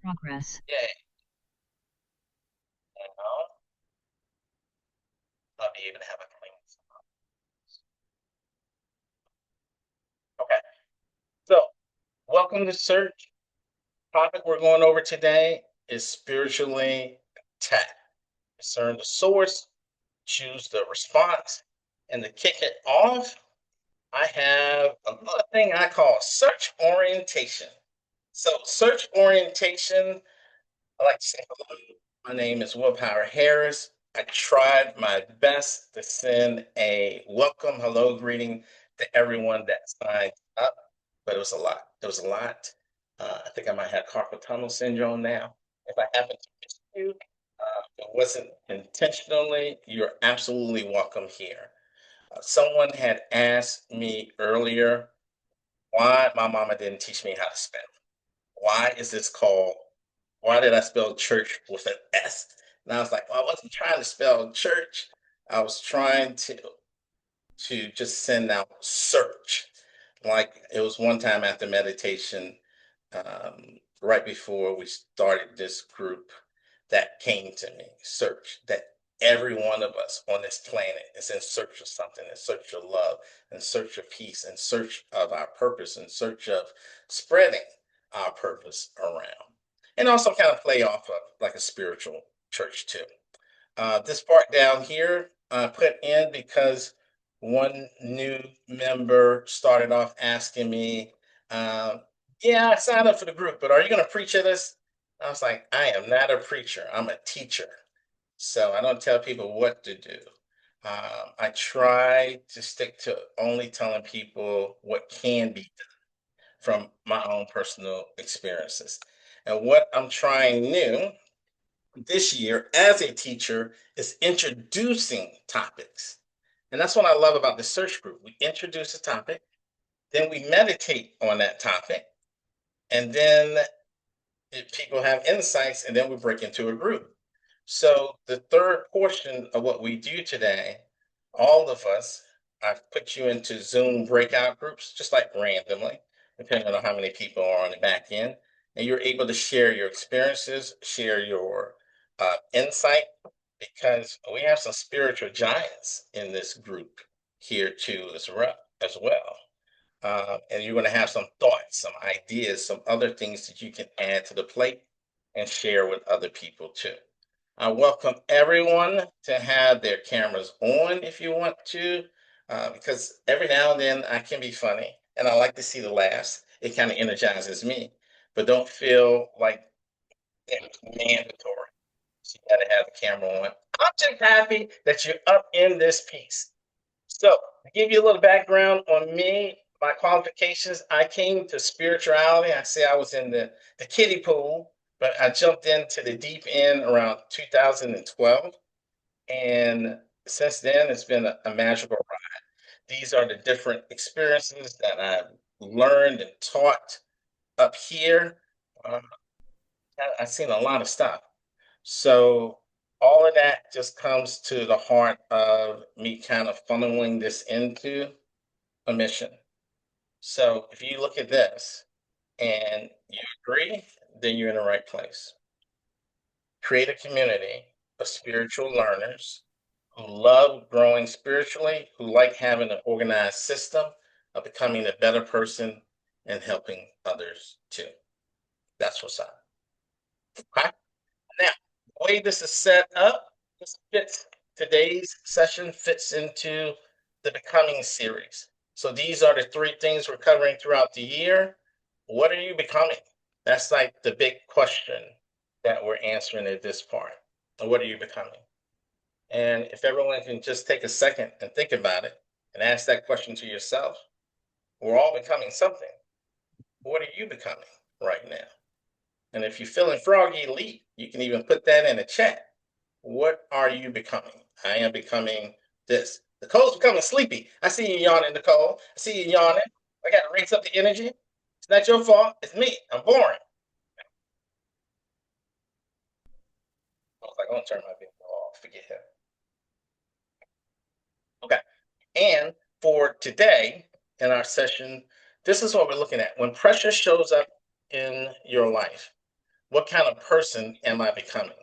Progress. Yay. Now I'll be able to have a clean. Okay. So welcome to Search. Topic we're going over today is spiritually attacked. Discern the source, choose the response, and to kick it off, I have a little thing I call search orientation. So search orientation, I like to say hello. My name is Willpower Harris. I tried my best to send a welcome hello greeting to everyone that signed up, but it was a lot. It was a lot. I think I might have carpal tunnel syndrome now. If I happen to miss you, it wasn't intentionally. You're absolutely welcome here. Someone had asked me earlier why my mama didn't teach me how to spell. Why is this called why did I spell church with an S? And I was like, well, I wasn't trying to spell church. I was trying to just send out search. Like it was one time after meditation, right before we started this group, that came to me. Search that every one of us on this planet is in search of something, in search of love, in search of peace, in search of our purpose, in search of spreading our purpose around. And also kind of play off of like a spiritual church too. This part down here I put in because one new member started off asking me, yeah, I signed up for the group, but are you going to preach at us? I was like, I am not a preacher. I'm a teacher. So I don't tell people what to do. I try to stick to only telling people what can be done from my own personal experiences. And what I'm trying new this year as a teacher is introducing topics. And that's what I love about the search group. We introduce a topic, then we meditate on that topic, and then if people have insights, and then we break into a group. So the third portion of what we do today, all of us, I've put you into Zoom breakout groups, just like randomly, depending on how many people are on the back end. And you're able to share your experiences, share your insight, because we have some spiritual giants in this group here too, as well. And you're going to have some thoughts, some ideas, some other things that you can add to the plate and share with other people too. I welcome everyone to have their cameras on if you want to, because every now and then I can be funny and I like to see the laughs. It kind of energizes me, but don't feel like it's mandatory. So you got to have the camera on. I'm just happy that you're up in this piece. So, to give you a little background on me, my qualifications, I came to spirituality. I say I was in the kiddie pool, but I jumped into the deep end around 2012. And since then, it's been a magical ride. These are the different experiences that I've learned and taught up here. Um, I've seen a lot of stuff. So all of that just comes to the heart of me kind of funneling this into a mission. So if you look at this and you agree, then you're in the right place. Create a community of spiritual learners who love growing spiritually, who like having an organized system of becoming a better person and helping others too. That's what's up. Okay. Now, the way this is set up, this fits today's session fits into the Becoming series. So these are the three things we're covering throughout the year. What are you becoming? That's like the big question that we're answering at this part. What are you becoming? And if everyone can just take a second and think about it and ask that question to yourself, we're all becoming something. What are you becoming right now? And if you're feeling froggy, leap. You can even put that in the chat. What are you becoming? I am becoming this. Nicole's becoming sleepy. I see you yawning, Nicole. I see you yawning. I got to raise up the energy. It's not your fault. It's me. I'm boring. I was like, I'm going to turn my video off. Forget him. Okay. And for today in our session, this is what we're looking at. When pressure shows up in your life, what kind of person am I becoming?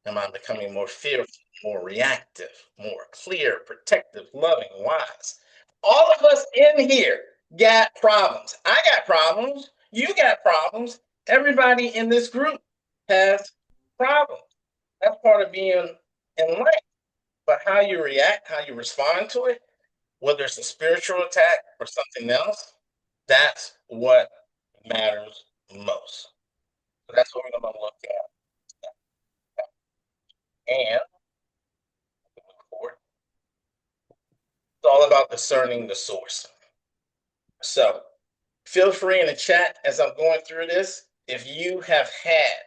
Am I becoming more fearful, more reactive, more clear, protective, loving, wise? All of us in here got problems. I got problems. You got problems. Everybody in this group has problems. That's part of being in life. But how you react, how you respond to it, whether it's a spiritual attack or something else, that's what matters most. So that's what we're going to look at. And it's all about discerning the source. So feel free in the chat as I'm going through this. If you have had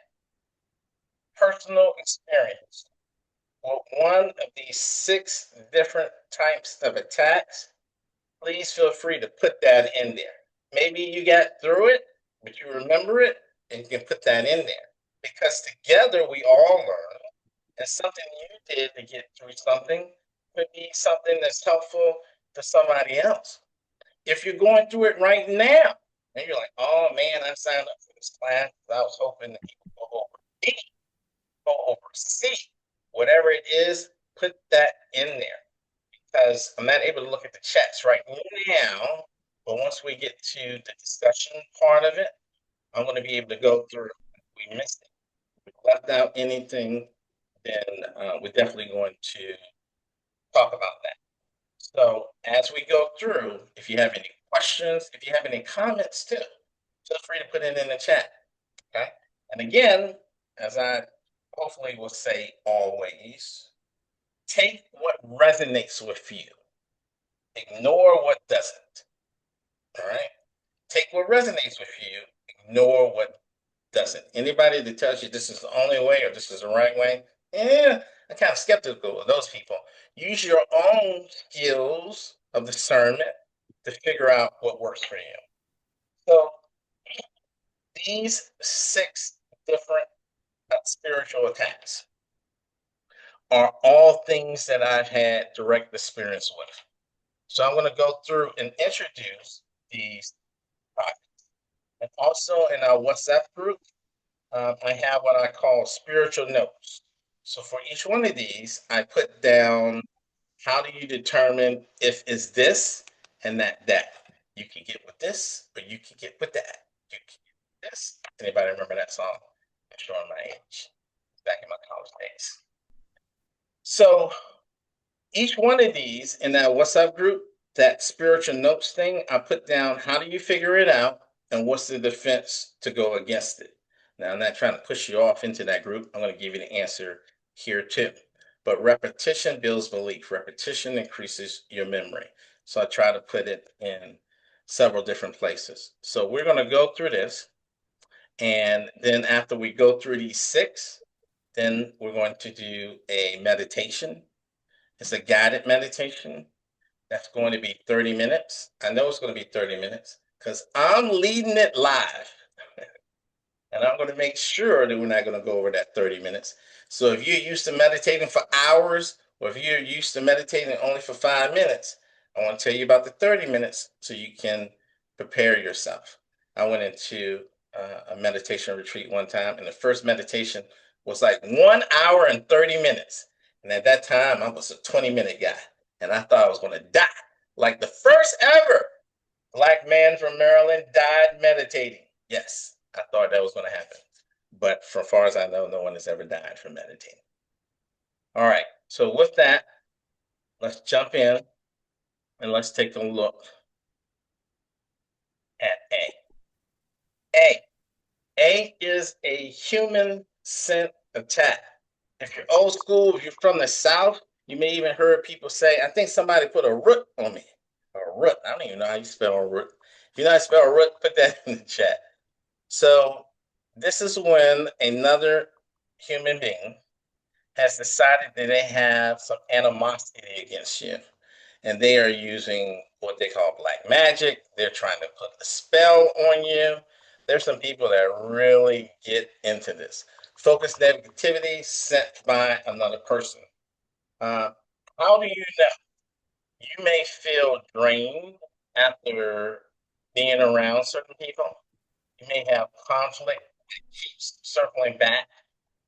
personal experience with one of these 6 different types of attacks, please feel free to put that in there. Maybe you got through it, but you remember it, and you can put that in there. Because together we all learn, and something you did to get through something could be something that's helpful to somebody else. If you're going through it right now, and you're like, oh man, I signed up for this class, I was hoping that people go over B, go over C, whatever it is, put that in there. Because I'm not able to look at the chats right now, but once we get to the discussion part of it, I'm going to be able to go through. If we missed it, if we left out anything, then we're definitely going to talk about that. So as we go through, if you have any questions, if you have any comments too, feel free to put it in the chat. Okay. And again, as I hopefully will say always, take what resonates with you. Ignore what doesn't. All right. Take what resonates with you. Ignore what doesn't. Anybody that tells you this is the only way or this is the right way, I'm kind of skeptical of those people. Use your own skills of discernment to figure out what works for you. So these 6 different spiritual attacks are all things that I've had direct experience with. So I'm going to go through and introduce these topics. And also in our WhatsApp group, I have what I call spiritual notes. So for each one of these, I put down how do you determine if it's this and that. You can get with this, or you can get with that. You can get with this. Anybody remember that song? I'm showing my age. Back in my college days. So each one of these in that WhatsApp group, that spiritual notes thing, I put down how do you figure it out and what's the defense to go against it. Now, I'm not trying to push you off into that group. I'm going to give you the answer here too. But repetition builds belief. Repetition increases your memory. So I try to put it in several different places. So we're going to go through this. And then after we go through these 6, then we're going to do a meditation. It's a guided meditation. That's going to be 30 minutes. I know it's going to be 30 minutes because I'm leading it live. And I'm going to make sure that we're not going to go over that 30 minutes. So if you're used to meditating for hours, or if you're used to meditating only for 5 minutes, I want to tell you about the 30 minutes so you can prepare yourself. I went into a meditation retreat one time, and the first meditation was like 1 hour and 30 minutes. And at that time, I was a 20-minute guy, and I thought I was going to die. Like the first ever Black man from Maryland died meditating. Yes, I thought that was going to happen. But from far as I know, no one has ever died from meditating. All right. So with that, let's jump in and let's take a look at A. A is a human scent attack. If you're old school, if you're from the South, you may even heard people say, I think somebody put a root on me. A root. I don't even know how you spell a root. If you know how to spell root, put that in the chat. So this is when another human being has decided that they have some animosity against you. And they are using what they call black magic. They're trying to put a spell on you. There's some people that really get into this. Focused negativity sent by another person. How do you know? You may feel drained after being around certain people. You may have conflict keeps circling back,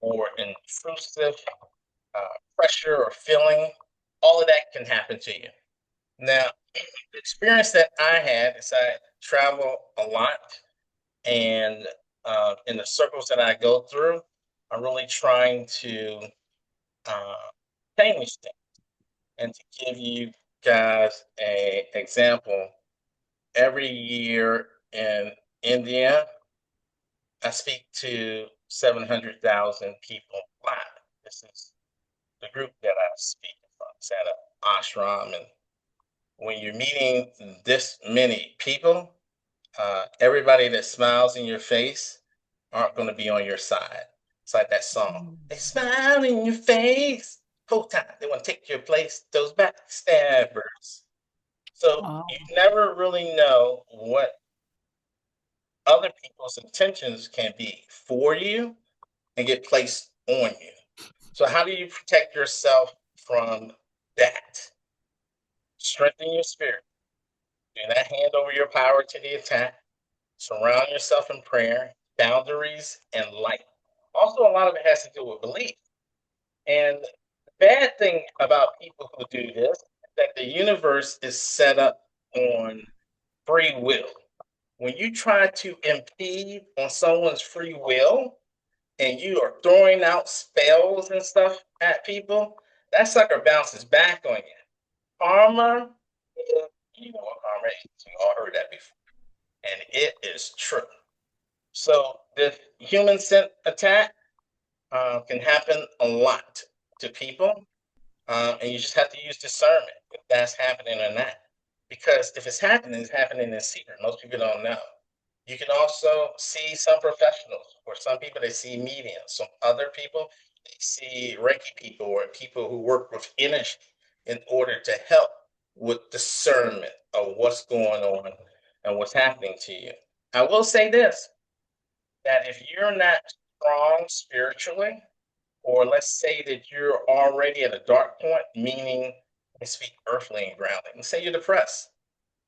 or intrusive pressure or feeling, all of that can happen to you. Now, the experience that I had is I travel a lot, and in the circles that I go through, I'm really trying to uh, change things. And to give you guys a example, every year in India, I speak to 700,000 people live. This is the group that I speak from. It's at an ashram, and when you're meeting this many people, everybody that smiles in your face aren't going to be on your side. It's like that song. They smile in your face whole time. They want to take your place. Those backstabbers. So Oh. you never really know what other people's intentions can be for you and get placed on you. So how do you protect yourself from that? Strengthen your spirit. Do not hand over your power to the attack. Surround yourself in prayer, boundaries, and light. Also, a lot of it has to do with belief. And the bad thing about people who do this is that the universe is set up on free will. When you try to impede on someone's free will and you are throwing out spells and stuff at people, that sucker bounces back on you. Karma, you know what karma is. You all heard that before. And it is true. So this human scent attack can happen a lot to people, and you just have to use discernment if that's happening or not. Because if it's happening in secret. Most people don't know. You can also see some professionals, or some people they see mediums. Some other people they see Reiki people or people who work with energy in order to help with discernment of what's going on and what's happening to you. I will say this, that if you're not strong spiritually, or let's say that you're already at a dark point, meaning I speak earthly and grounding. Let's say you're depressed.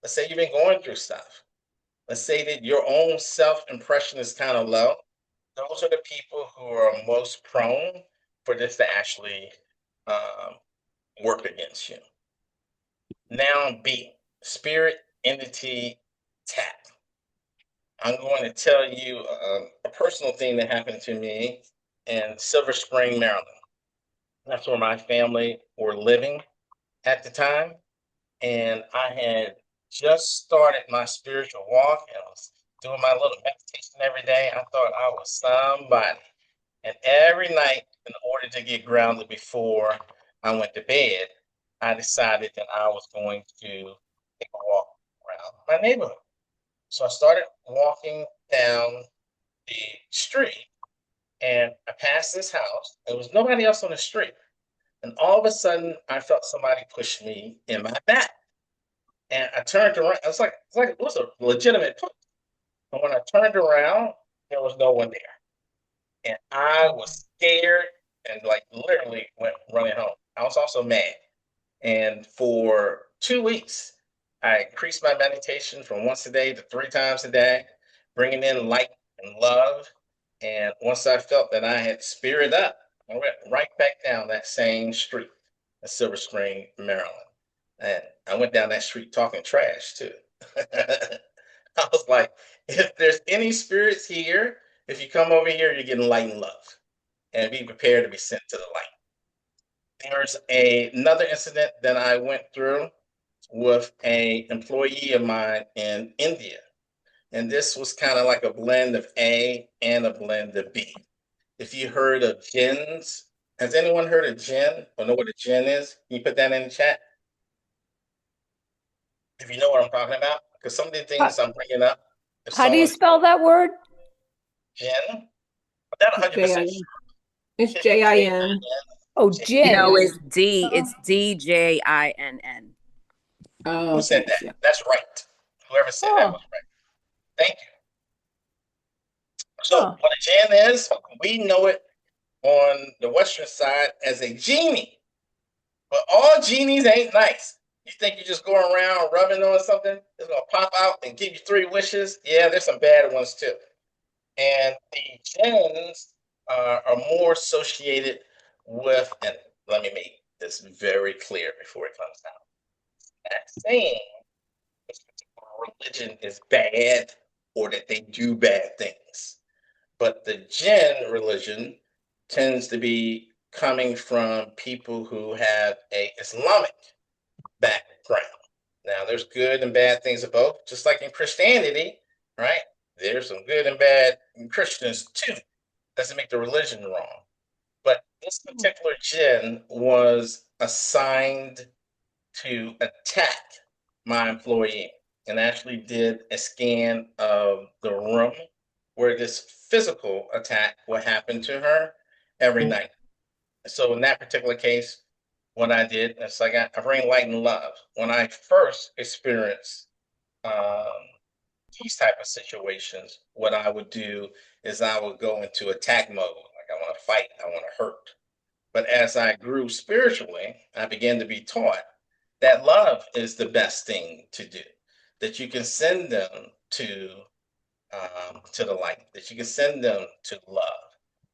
Let's say you've been going through stuff. Let's say that your own self impression is kind of low. Those are the people who are most prone for this to actually um, work against you. Now, B, spirit entity tap. I'm going to tell you a personal thing that happened to me in Silver Spring, Maryland. That's where my family were living at the time. And I had just started my spiritual walk, and I was doing my little meditation every day. I thought I was somebody. And every night, in order to get grounded before I went to bed, I decided that I was going to take a walk around my neighborhood. So I started walking down the street, and I passed this house. There was nobody else on the street. And all of a sudden, I felt somebody push me in my back. And I turned around. It was a legitimate push. And when I turned around, there was no one there. And I was scared and like literally went running home. I was also mad. And for 2 weeks, I increased my meditation from once a day to 3 times a day, bringing in light and love. And once I felt that I had spirit up, I went right back down that same street in Silver Spring, Maryland. And I went down that street talking trash too. I was like, if there's any spirits here, if you come over here, you're getting light and love. And be prepared to be sent to the light. There's another incident that I went through with a employee of mine in India. And this was kind of like a blend of A and a blend of B. If you heard of gins, has anyone heard of gin or know what a gin is? Can you put that in the chat? If you know what I'm talking about? Because some of the things I'm bringing up, if How do you someone spell that word? gin, I'm not 100% J-I-N. sure. It's J-I-N. Oh, No, gin. it's D. It's DJINN. Oh, Who said okay. that? Yeah. That's right. Whoever said that Oh, was right. Thank you. So huh. what a gin is, we know it on the western side as a genie. But all genies ain't nice. You think you just go around rubbing on something, it's gonna pop out and give you 3 wishes? Yeah, there's some bad ones too. And the gens are more associated with, and let me make this very clear before it comes out. Not saying this particular religion is bad or that they do bad things, but the gen religion tends to be coming from people who have a Islamic background. Now, there's good and bad things of both, just like in Christianity, right? There's some good and bad Christians too. Doesn't make the religion wrong. But this particular gen was assigned to attack my employee and actually did a scan of the room where this physical attack will happen to her every night. So in that particular case, what I did is I bring light and love. When I first experienced um, these type of situations, what I would do is I would go into attack mode. Like I want to fight, I want to hurt. But as I grew spiritually, I began to be taught that love is the best thing to do. That you can send them to the light. That you can send them to love.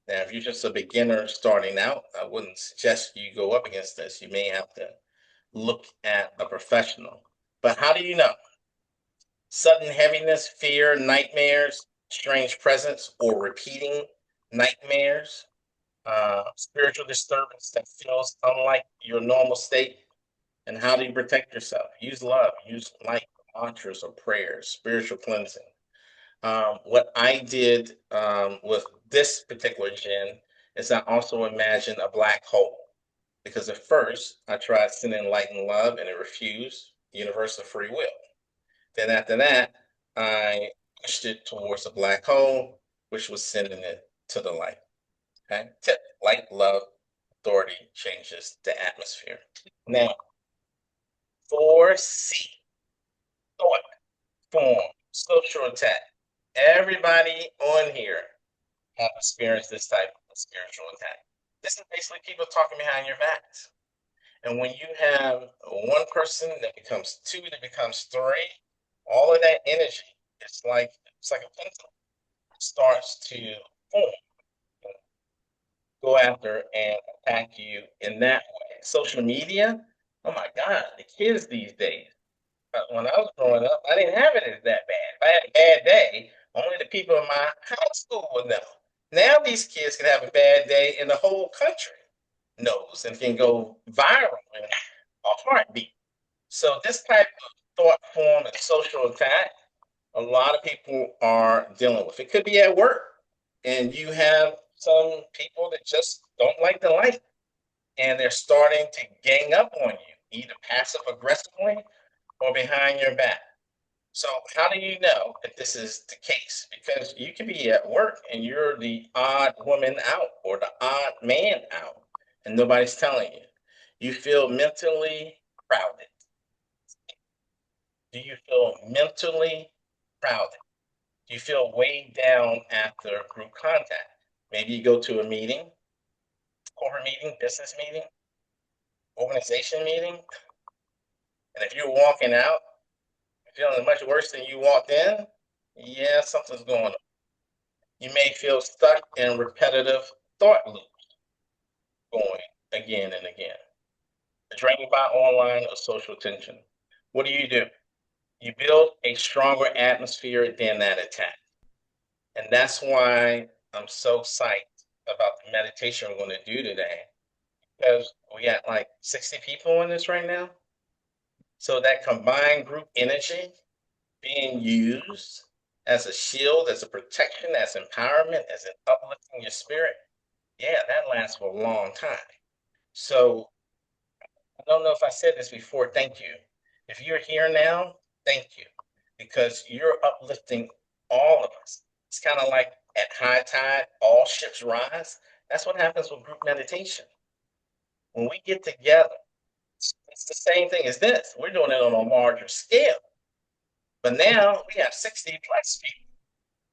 Now, if you're just a beginner starting out, I wouldn't suggest you go up against this. You may have to look at a professional. But how do you know? Sudden heaviness, fear, nightmares, strange presence, or repeating nightmares, spiritual disturbance that feels unlike your normal state. And how do you protect yourself? Use love, use light, mantras or prayers, spiritual cleansing. What I did with this particular gen is I also imagined a black hole. Because at first I tried sending light and love and it refused, universal free will. Then after that, I pushed it towards a black hole, which was sending it to the light. Okay. Tip: light, love, authority changes the atmosphere. Now, 4C, thought, form, social attack. Everybody on here have experienced this type of spiritual attack. This is basically people talking behind your backs. And when you have one person that becomes two, that becomes three, all of that energy, it's like a pencil, starts to form, go after and attack you in that way. Social media, oh my God, the kids these days. When I was growing up, I didn't have it as that bad. If I had a bad day, only the people in my high school would know. Now these kids can have a bad day and the whole country knows and can go viral in a heartbeat. So this type of thought form and social attack, a lot of people are dealing with. It could be at work, and you have some people that just don't like the light, and they're starting to gang up on you, either passive aggressively or behind your back. So how do you know if this is the case? Because you can be at work and you're the odd woman out or the odd man out, and nobody's telling you. You feel mentally crowded. Do you feel mentally crowded? Do you feel weighed down after group contact? Maybe you go to a meeting, corporate meeting, business meeting, organization meeting, and if you're walking out feeling much worse than you walked in, yeah, something's going on. You may feel stuck in repetitive thought loops, going again and again. Drained by online or social attention. What do? You build a stronger atmosphere than that attack. And that's why I'm so psyched about the meditation we're going to do today, because we got like 60 people in this right now. So that combined group energy being used as a shield, as a protection, as empowerment, as an uplifting your spirit, yeah, that lasts for a long time. So I don't know if I said this before. Thank you. If you're here now, thank you, because you're uplifting all of us. It's kind of like at high tide, all ships rise. That's what happens with group meditation. When we get together, it's the same thing as this. We're doing it on a larger scale. But now we have 60 plus people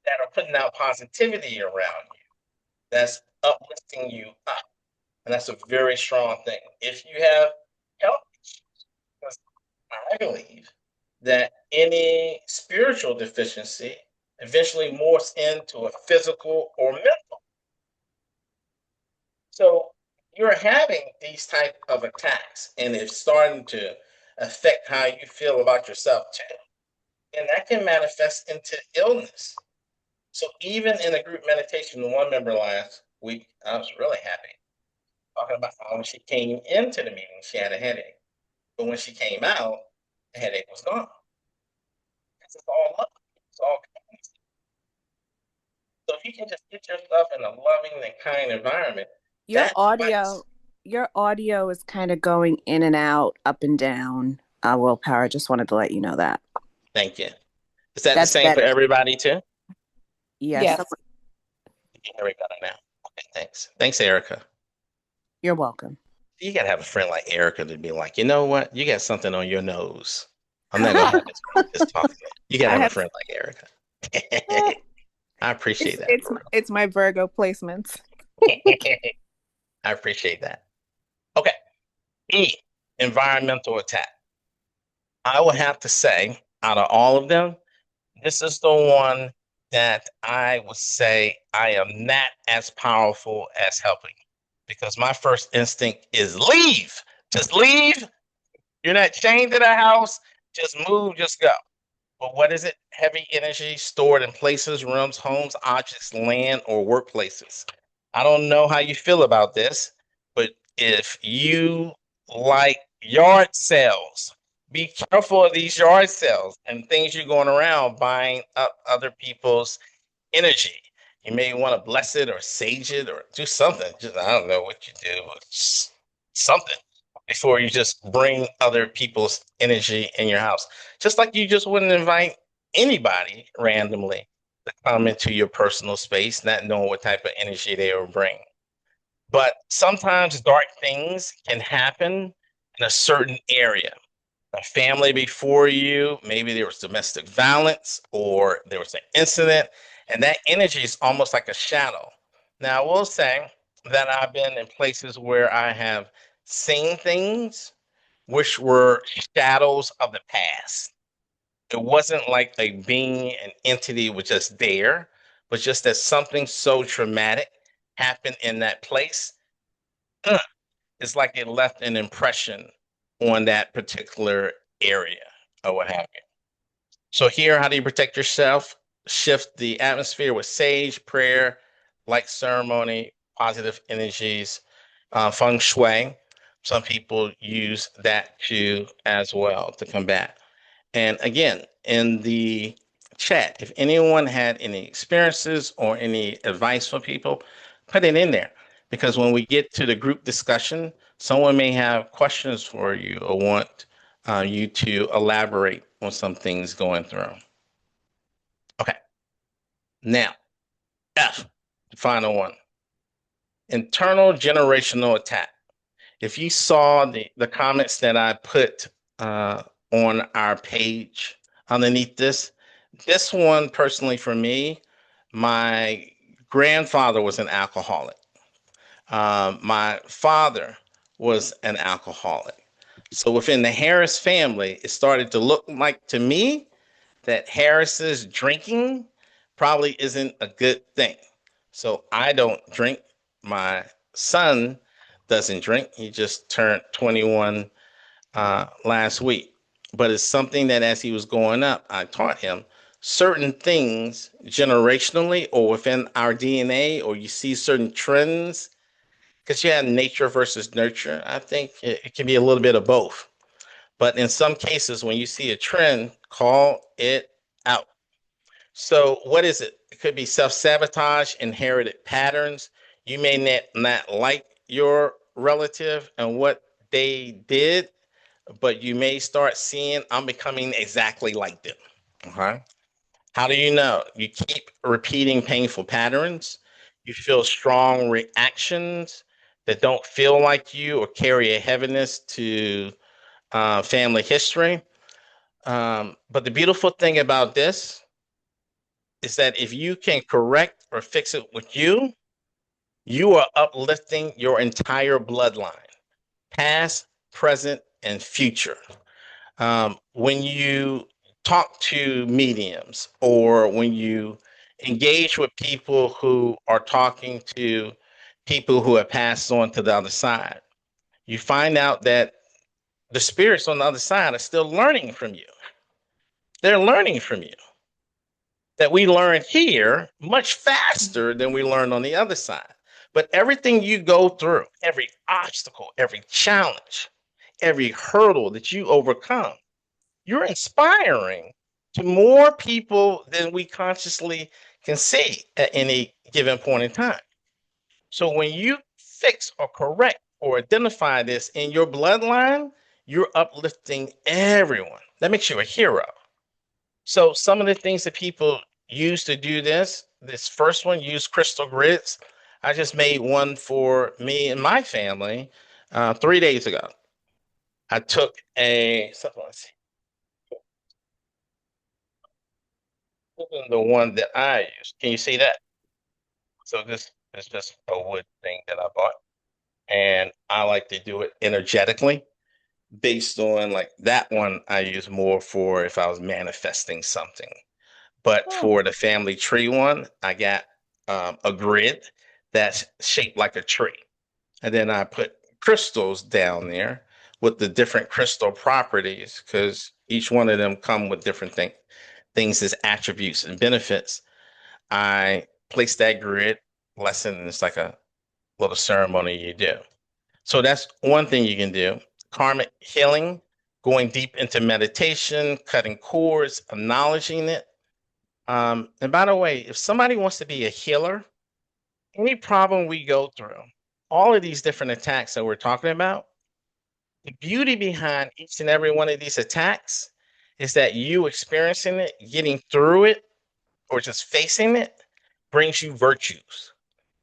that are putting out positivity around you. That's uplifting you up. And that's a very strong thing. If you have health issues, because I believe that any spiritual deficiency eventually morphs into a physical or mental. So you're having these type of attacks, and it's starting to affect how you feel about yourself too. And that can manifest into illness. So even in a group meditation, the one member last week, I was really happy, talking about how when she came into the meeting, she had a headache. But when she came out, the headache was gone. It's all love. It's all kindness. So if you can just get yourself in a loving and kind environment, Your that might. audio is kind of going in and out, up and down. Willpower. Just wanted to let you know that. Thank you. Is that the That's same for better. everybody too? Yes. Yes. Here we go now. Okay, thanks. Thanks, Erica. You're welcome. You gotta have a friend like Erica to be like, you know what? You got something on your nose. I'm not gonna have this friend just talking. You gotta have a friend like Erica. I appreciate that. It's my Virgo placements. I appreciate that. Okay. E, environmental attack. I would have to say, out of all of them, this is the one that I would say I am not as powerful as helping, because my first instinct is leave. Just leave. You're not chained to the house. Just move, just go. But what is it? Heavy energy stored in places, rooms, homes, objects, land, or workplaces. I don't know how you feel about this, but if you like yard sales, be careful of these yard sales and things you're going around buying up other people's energy. You may want to bless it or sage it or do something. Just, I don't know what you do, but something before you just bring other people's energy in your house. Just like you just wouldn't invite anybody randomly to come into your personal space, not knowing what type of energy they will bring. But sometimes dark things can happen in a certain area. A family before you, maybe there was domestic violence or there was an incident, and that energy is almost like a shadow. Now, I will say that I've been in places where I have seen things which were shadows of the past. It wasn't like a being, an entity was just there, but just that something so traumatic happened in that place. It's like it left an impression on that particular area or what have you. So here, how do you protect yourself? Shift the atmosphere with sage, prayer, light ceremony, positive energies, feng shui. Some people use that too as well to combat. And again, in the chat, if anyone had any experiences or any advice for people, put it in there. Because when we get to the group discussion, someone may have questions for you or want you to elaborate on some things going through. Okay. Now, F, the final one. Internal generational attack. If you saw the comments that I put on our page underneath this one personally for me, my grandfather was an alcoholic. My father was an alcoholic. So within the Harris family, it started to look like to me that Harris's drinking probably isn't a good thing. So I don't drink. My son doesn't drink. He just turned 21 last week. But it's something that as he was growing up, I taught him certain things generationally or within our DNA, or you see certain trends, because you have nature versus nurture. I think it can be a little bit of both. But in some cases, when you see a trend, call it out. So what is it? It could be self-sabotage, inherited patterns. You may not like your relative and what they did, but you may start seeing, I'm becoming exactly like them. Okay. How do you know? You keep repeating painful patterns. You feel strong reactions that don't feel like you or carry a heaviness to family history. But the beautiful thing about this is that if you can correct or fix it with you, you are uplifting your entire bloodline, past, present, and future. When you talk to mediums, or when you engage with people who are talking to people who have passed on to the other side, you find out that the spirits on the other side are still learning from you. They're learning from you. That we learn here much faster than we learn on the other side. But everything you go through, every obstacle, every challenge, every hurdle that you overcome, you're inspiring to more people than we consciously can see at any given point in time. So when you fix or correct or identify this in your bloodline, you're uplifting everyone. That makes you a hero. So some of the things that people use to do this first one, use crystal grids. I just made one for me and my family 3 days ago. I took let's see, this is the one that I use. Can you see that? So this is just a wood thing that I bought, and I like to do it energetically based on like that one I use more for if I was manifesting something. But for the family tree one, I got a grid that's shaped like a tree. And then I put crystals down there with the different crystal properties because each one of them come with different things as attributes and benefits. I place that grid lesson, and it's like a little ceremony you do. So that's one thing you can do. Karmic healing, going deep into meditation, cutting cords, acknowledging it. And by the way, if somebody wants to be a healer, any problem we go through, all of these different attacks that we're talking about, the beauty behind each and every one of these attacks is that you experiencing it, getting through it, or just facing it brings you virtues.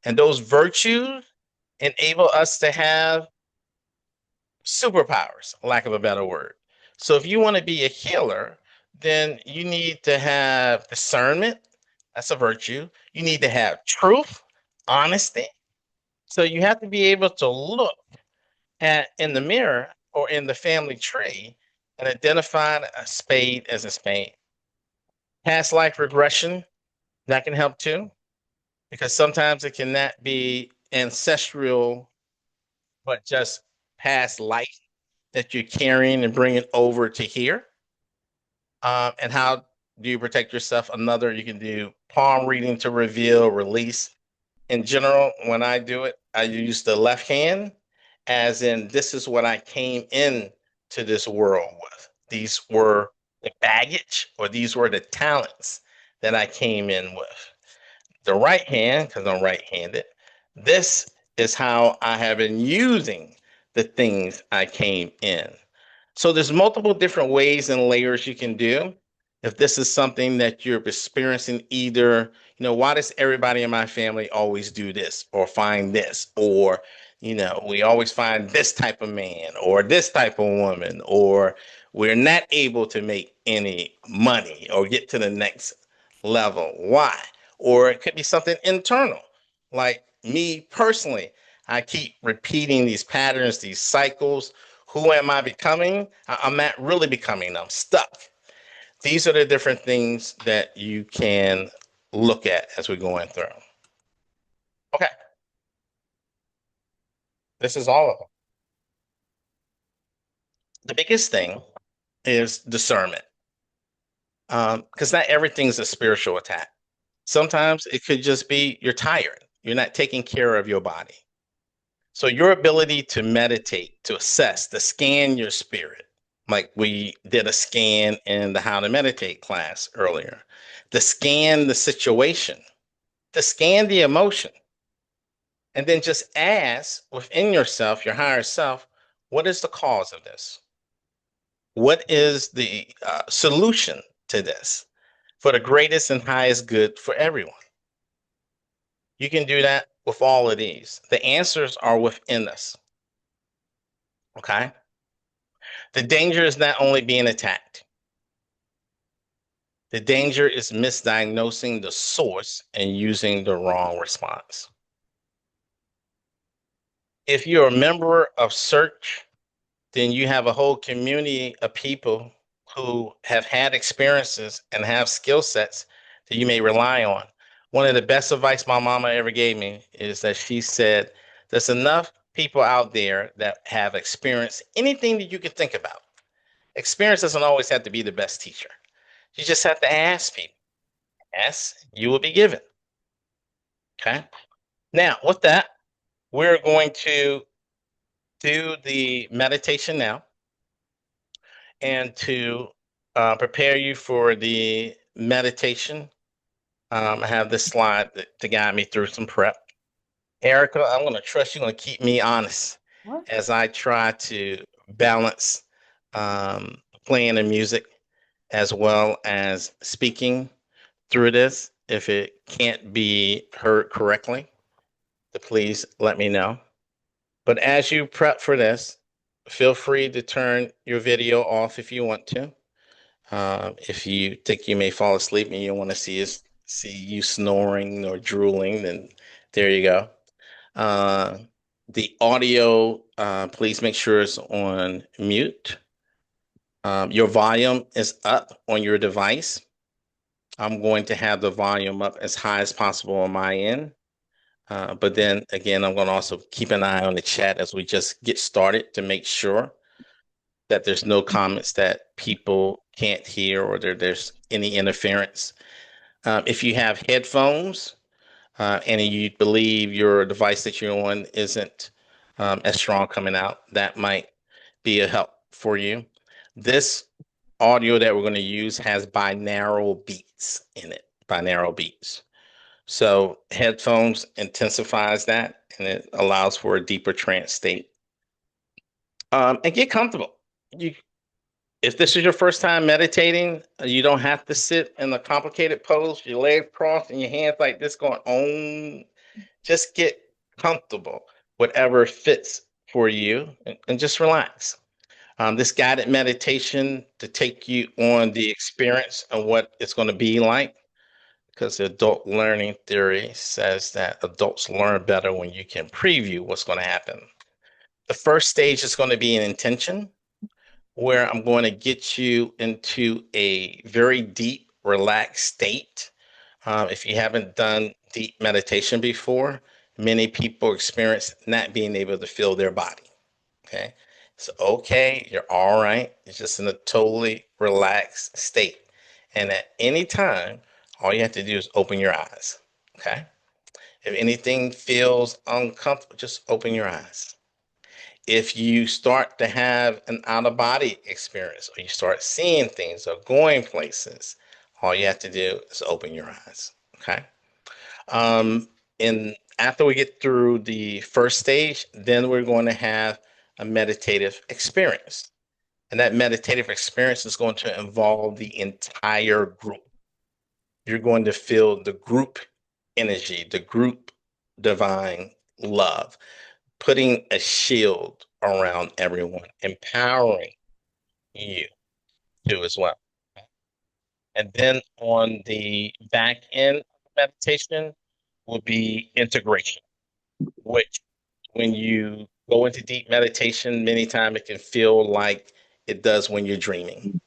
And those virtues enable us to have superpowers, lack of a better word. So if you want to be a healer, then you need to have discernment. That's a virtue. You need to have truth, honesty. So you have to be able to look at in the mirror or in the family tree and identify a spade as a spade. Past life regression, that can help too, because sometimes it cannot be ancestral, but just past life that you're carrying and bringing over to here. And how do you protect yourself? Another, you can do palm reading to reveal, release. In general, when I do it, I use the left hand, as in, this is what I came in to this world with. These were the baggage, or these were the talents that I came in with. The right hand, because I'm right-handed, this is how I have been using the things I came in. So there's multiple different ways and layers you can do. If this is something that you're experiencing, either, why does everybody in my family always do this or find this? Or, we always find this type of man or this type of woman, or we're not able to make any money or get to the next level. Why? Or it could be something internal. Like me personally, I keep repeating these patterns, these cycles. Who am I becoming? I'm not really becoming. I'm stuck. These are the different things that you can look at as we're going through. Okay. This is all of them. The biggest thing is discernment. Because not everything's a spiritual attack. Sometimes it could just be you're tired. You're not taking care of your body. So your ability to meditate, to assess, to scan your spirit, like we did a scan in the How to Meditate class earlier, to scan the situation, to scan the emotion, and then just ask within yourself, your higher self, what is the cause of this? What is the solution to this for the greatest and highest good for everyone? You can do that with all of these. The answers are within us. Okay? The danger is not only being attacked. The danger is misdiagnosing the source and using the wrong response. If you're a member of SHURCH, then you have a whole community of people who have had experiences and have skill sets that you may rely on. One of the best advice my mama ever gave me is that she said, there's enough people out there that have experienced anything that you could think about. Experience doesn't always have to be the best teacher. You just have to ask people. Ask, you will be given. Okay. Now, with that, we're going to do the meditation now. And to prepare you for the meditation, I have this slide to guide me through some prep. Erica, I'm going to trust you're going to keep me honest as I try to balance playing the music as well as speaking through this. If it can't be heard correctly, please let me know. But as you prep for this, feel free to turn your video off if you want to. If you think you may fall asleep and you don't want to see you snoring or drooling, then there you go. The audio, please make sure it's on mute. Your volume is up on your device. I'm going to have the volume up as high as possible on my end. But then again, I'm going to also keep an eye on the chat as we just get started to make sure that there's no comments that people can't hear or there's any interference. If you have headphones and you believe your device that you're on isn't as strong coming out, that might be a help for you. This audio that we're going to use has binaural beats in it, binaural beats. So headphones intensifies that and it allows for a deeper trance state. And get comfortable. If this is your first time meditating, you don't have to sit in a complicated pose, your legs crossed and your hands like this going on. Just get comfortable, whatever fits for you, and just relax. This guided meditation to take you on the experience of what it's going to be like, because the adult learning theory says that adults learn better when you can preview what's going to happen. The first stage is going to be an intention, where I'm going to get you into a very deep, relaxed state. If you haven't done deep meditation before, many people experience not being able to feel their body. Okay. It's okay. You're all right. It's just in a totally relaxed state. And at any time, all you have to do is open your eyes. Okay. If anything feels uncomfortable, just open your eyes. If you start to have an out-of-body experience or you start seeing things or going places, all you have to do is open your eyes. Okay. And after we get through the first stage, then we're going to have a meditative experience. And that meditative experience is going to involve the entire group. You're going to feel the group energy, the group divine love, putting a shield around everyone, empowering you too as well. And then on the back end of meditation will be integration, which when you go into deep meditation, many times it can feel like it does when you're dreaming.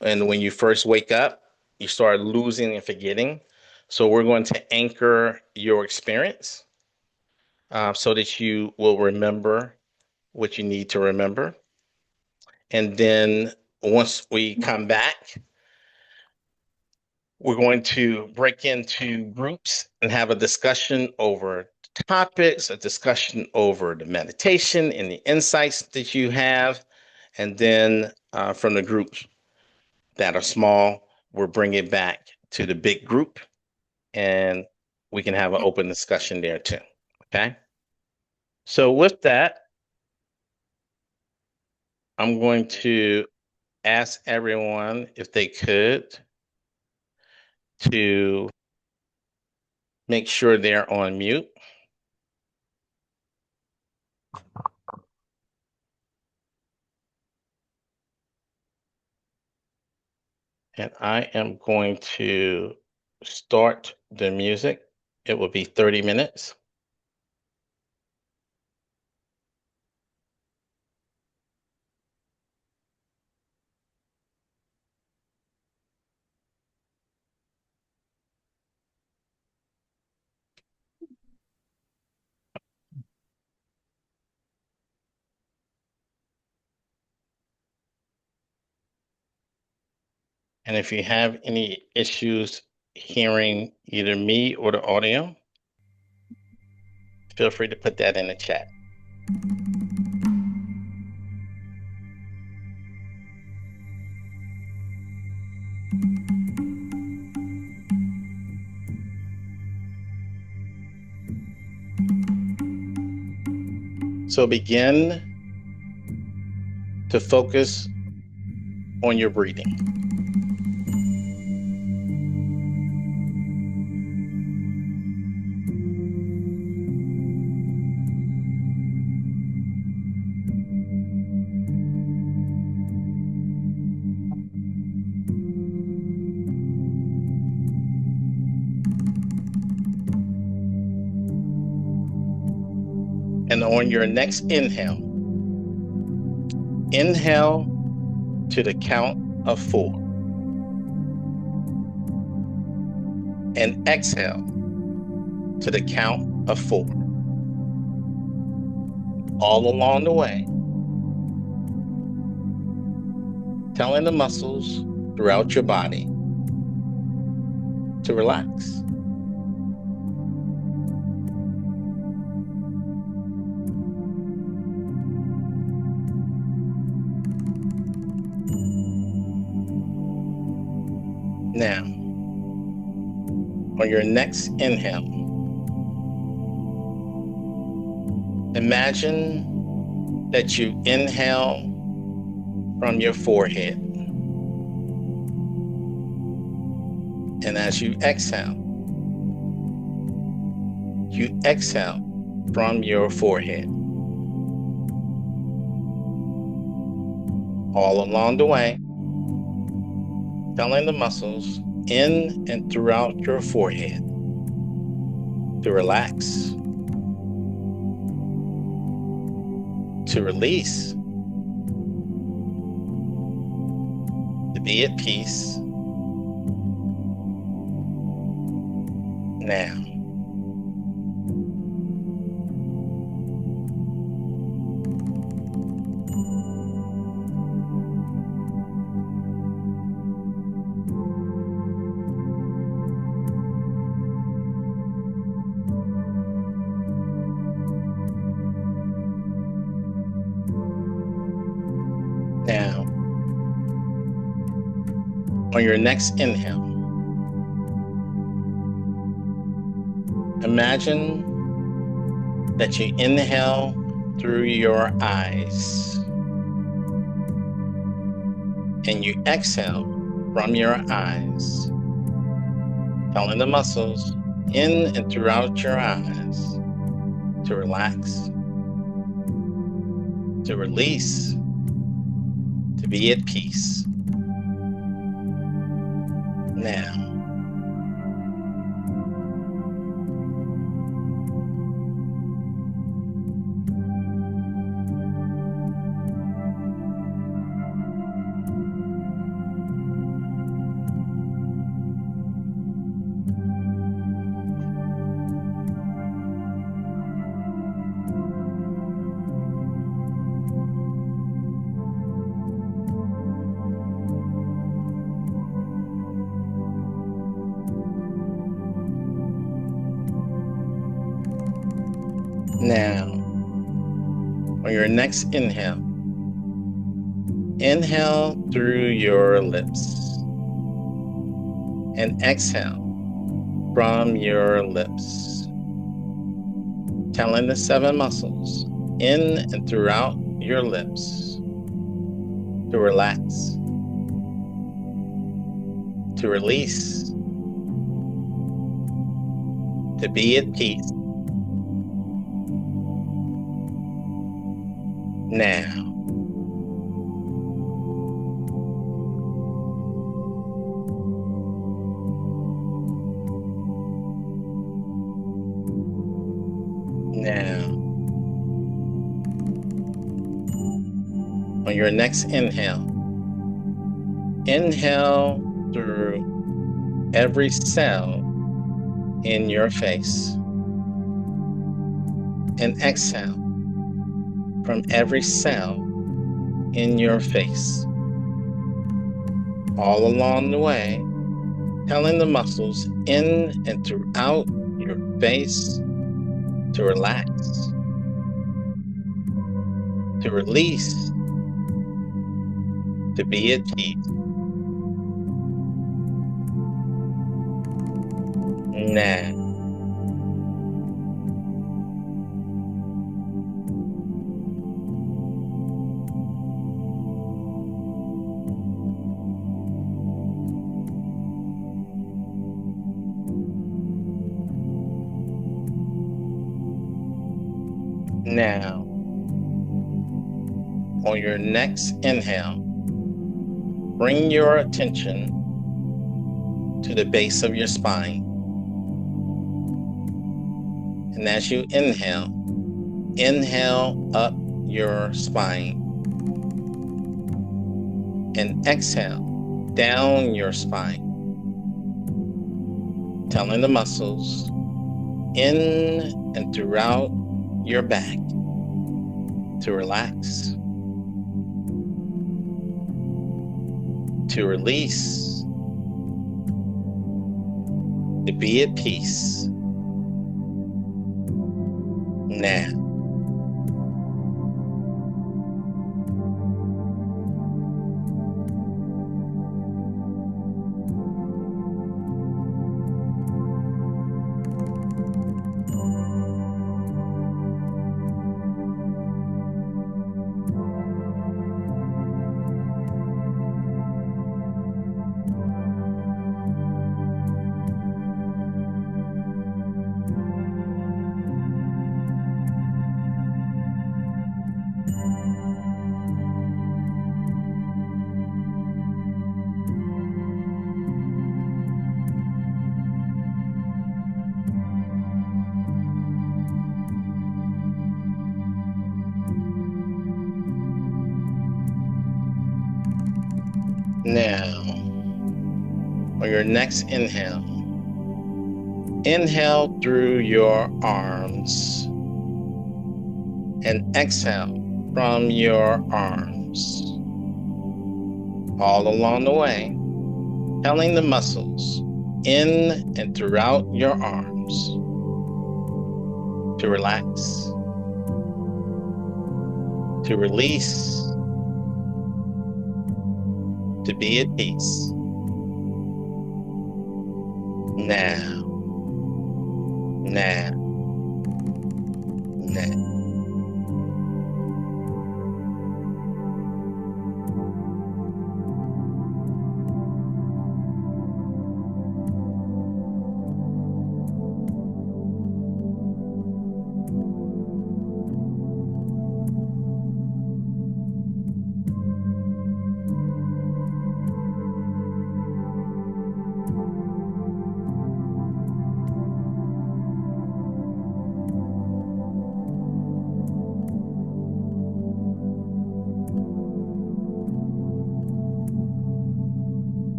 And when you first wake up, you start losing and forgetting. So we're going to anchor your experience so that you will remember what you need to remember. And then once we come back, we're going to break into groups and have a discussion over topics, a discussion over the meditation and the insights that you have. And then from the groups that are small, we'll bring it back to the big group and we can have an open discussion there too. Okay. So with that, I'm going to ask everyone if they could to make sure they're on mute. And I am going to start the music. It will be 30 minutes. And if you have any issues hearing either me or the audio, feel free to put that in the chat. So begin to focus on your breathing. And on your next inhale, inhale to the count of 4. And exhale to the count of 4. All along the way, telling the muscles throughout your body to relax. Now, on your next inhale, imagine that you inhale from your forehead. And as you exhale from your forehead. All along the way, telling the muscles in and throughout your forehead to relax, to release, to be at peace. Now, on your next inhale, imagine that you inhale through your eyes and you exhale from your eyes, telling the muscles in and throughout your eyes to relax, to release, to be at peace. Now, on your next inhale, inhale through your lips and exhale from your lips, telling the 7 muscles in and throughout your lips to relax, to release, to be at peace. Now, on your next inhale, inhale through every cell in your face and exhale from every cell in your face, all along the way, telling the muscles in and throughout your face to relax, to release, to be at peace. Now, now, on your next inhale, bring your attention to the base of your spine. And as you inhale up your spine. And exhale down your spine. Telling the muscles in and throughout your back to relax, to release, to be at peace. Now. Now, on your next inhale, inhale through your arms and exhale from your arms. All along the way, telling the muscles in and throughout your arms to relax, to release, to be at peace. Now, now, now.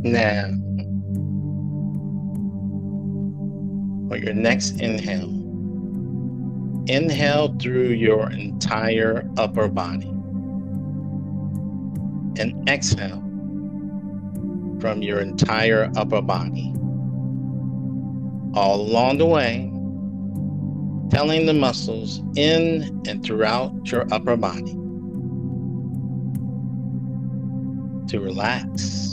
Now, on your next inhale, inhale through your entire upper body and exhale from your entire upper body. All along the way, telling the muscles in and throughout your upper body to relax,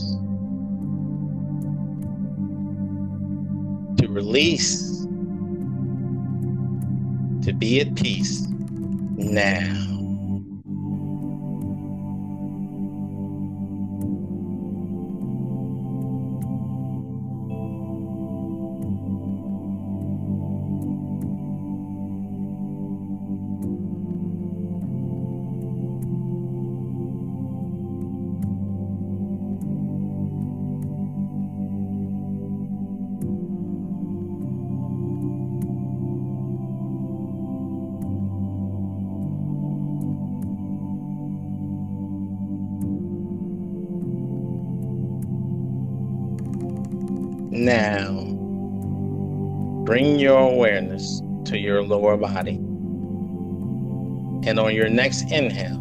to release, to be at peace. Now. Now, bring your awareness to your lower body. And on your next inhale,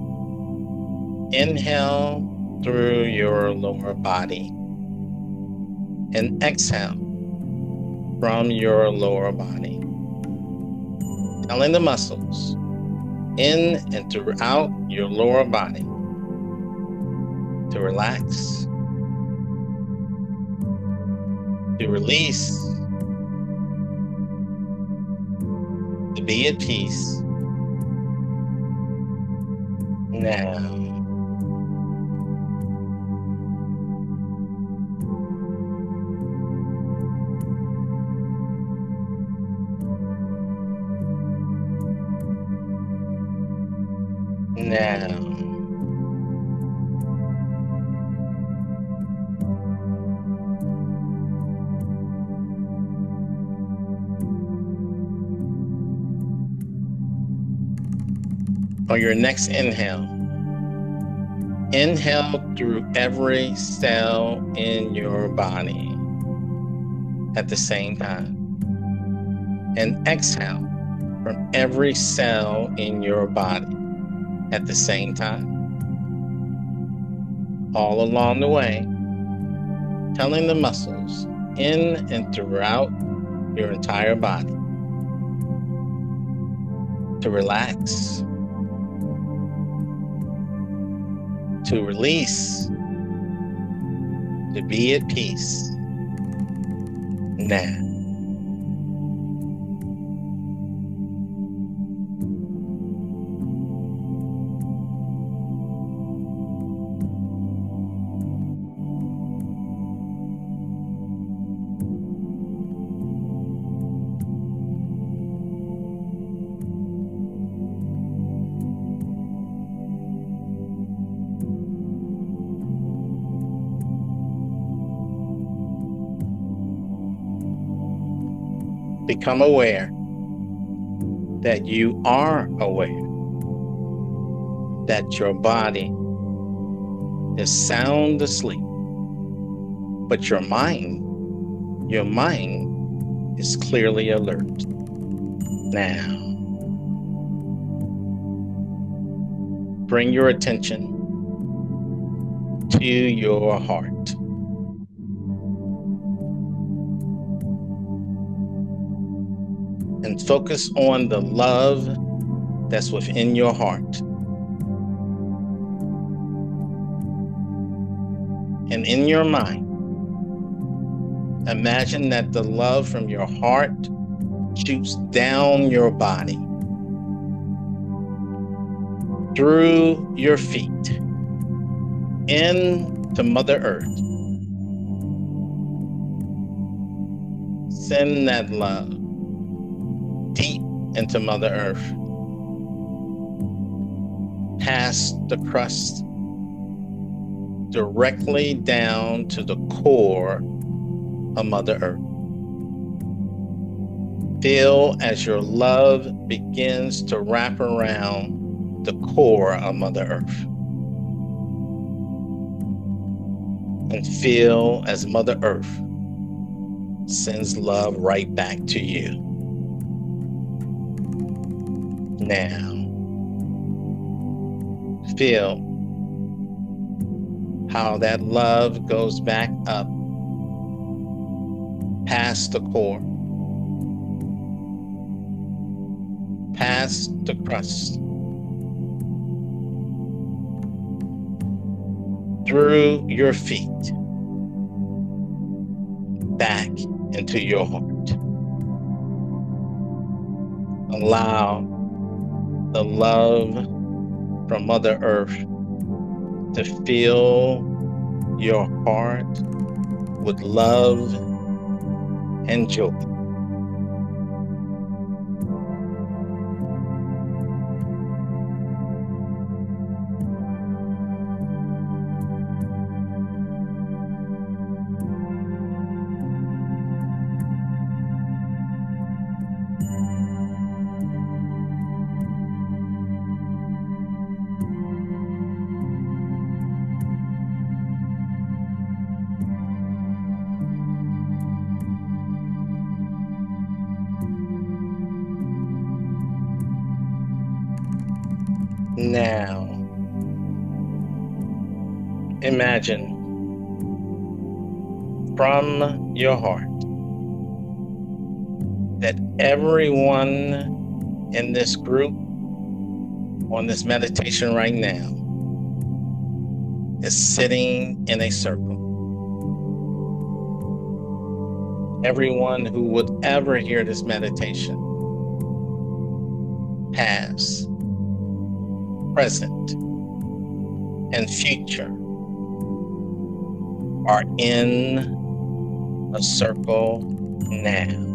inhale through your lower body. And exhale from your lower body. Telling the muscles in and throughout your lower body to relax, to release, to be at peace. Now. Now. On your next inhale, inhale through every cell in your body at the same time. And exhale from every cell in your body at the same time. All along the way, telling the muscles in and throughout your entire body to relax, to release, to be at peace. Now. Become aware that you are aware that your body is sound asleep, but your mind is clearly alert. Now, bring your attention to your heart. And focus on the love that's within your heart. And in your mind, imagine that the love from your heart shoots down your body, through your feet, into Mother Earth. Send that love deep into Mother Earth, past the crust, directly down to the core of Mother Earth. Feel as your love begins to wrap around the core of Mother Earth. And feel as Mother Earth sends love right back to you. Now, feel how that love goes back up past the core, past the crust, through your feet, back into your heart. Allow the love from Mother Earth to fill your heart with love and joy. Now, imagine from your heart that everyone in this group on this meditation right now is sitting in a circle. Everyone who would ever hear this meditation, past, present, and future, are in a circle now.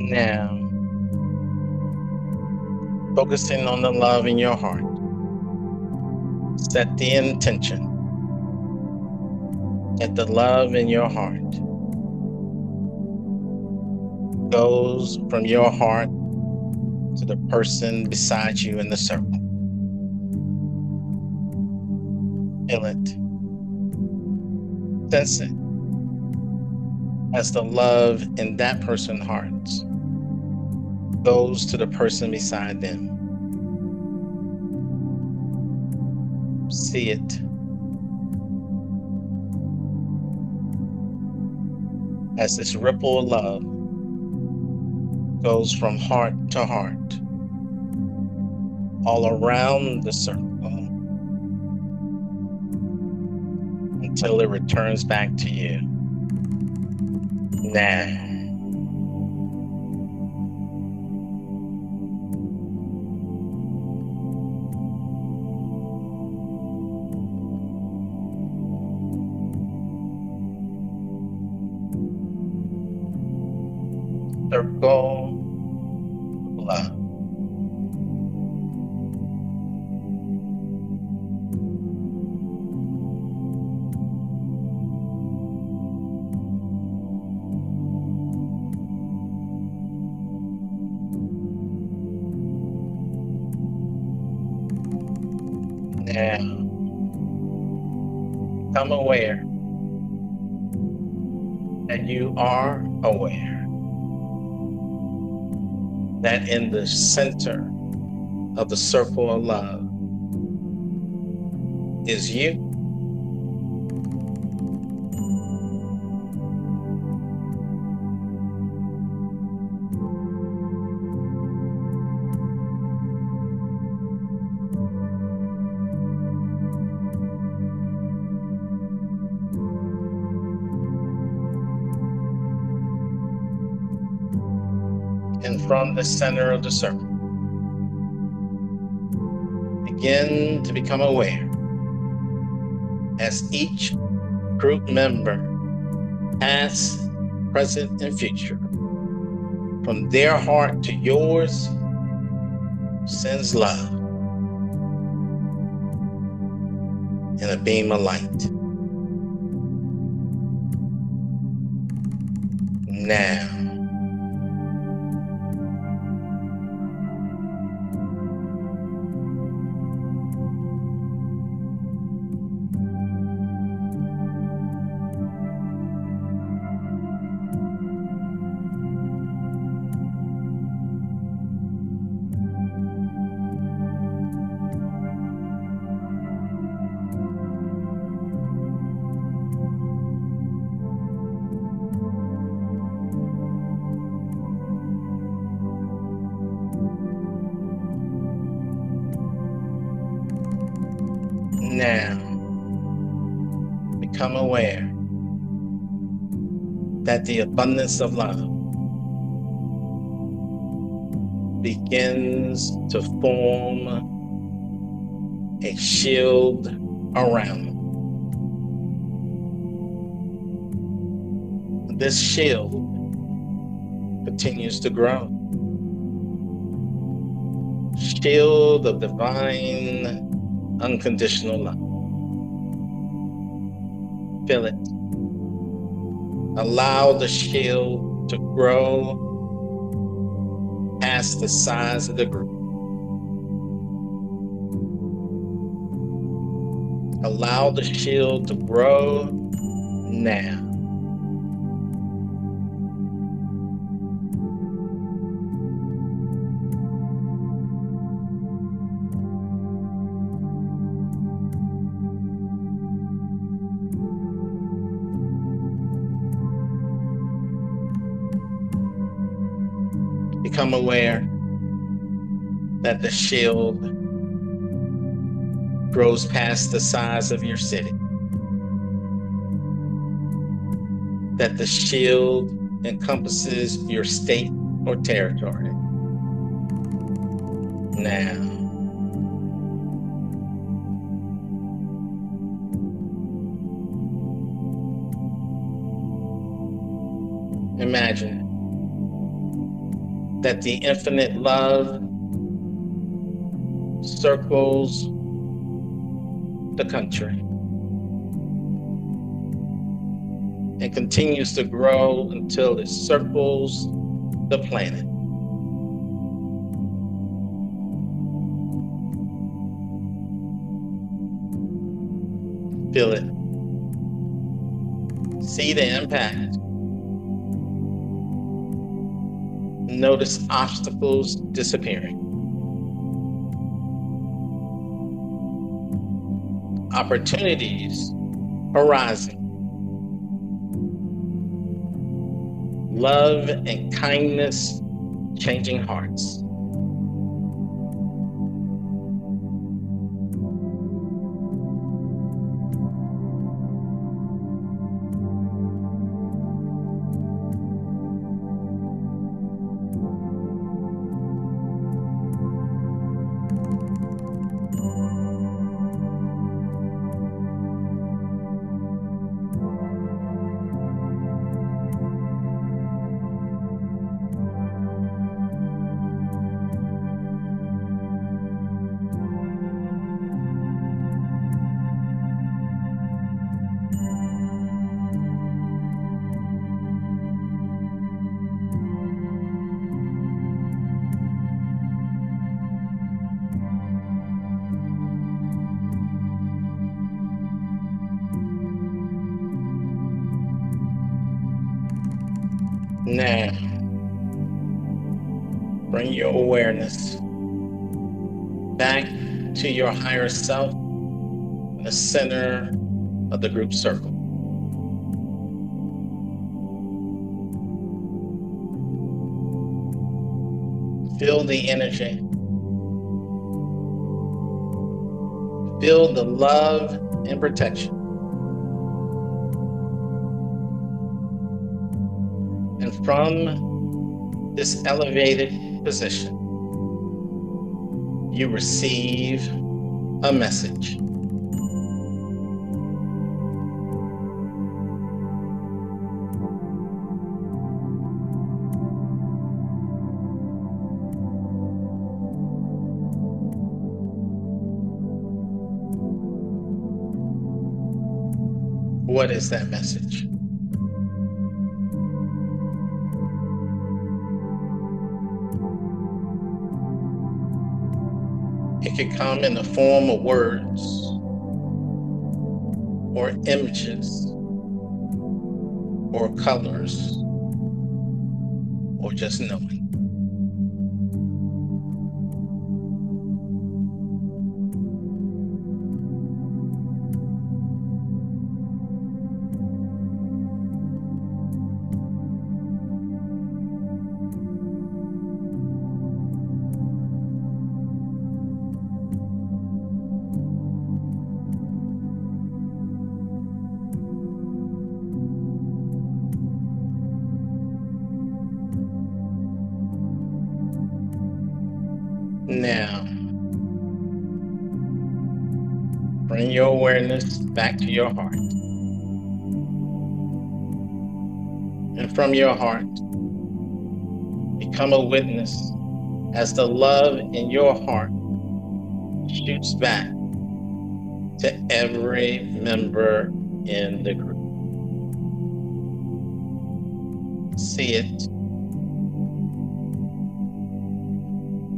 Now, focusing on the love in your heart, set the intention that the love in your heart goes from your heart to the person beside you in the circle. Feel it. Sense it as the love in that person's heart goes to the person beside them. See it. As this ripple of love goes from heart to heart, all around the circle, until it returns back to you. Now. Circle love. Now, become aware that you are aware that in the center of the circle of love is you. And from the center of the circle, begin to become aware as each group member, past, present, and future, from their heart to yours, sends love in a beam of light. Now. Now, become aware that the abundance of love begins to form a shield around. This shield continues to grow. Shield of divine unconditional love. Feel it. Allow the shield to grow past the size of the group. Allow the shield to grow now. Become aware that the shield grows past the size of your city. That the shield encompasses your state or territory. Now, imagine that the infinite love circles the country and continues to grow until it circles the planet. Feel it. See the impact. Notice obstacles disappearing. Opportunities arising. Love and kindness changing hearts. Now, bring your awareness back to your higher self in the center of the group circle. Feel the energy. Feel the love and protection. And from this elevated position, you receive a message. What is that message? It could come in the form of words or images or colors or just knowing. Now, bring your awareness back to your heart. And from your heart, become a witness as the love in your heart shoots back to every member in the group. See it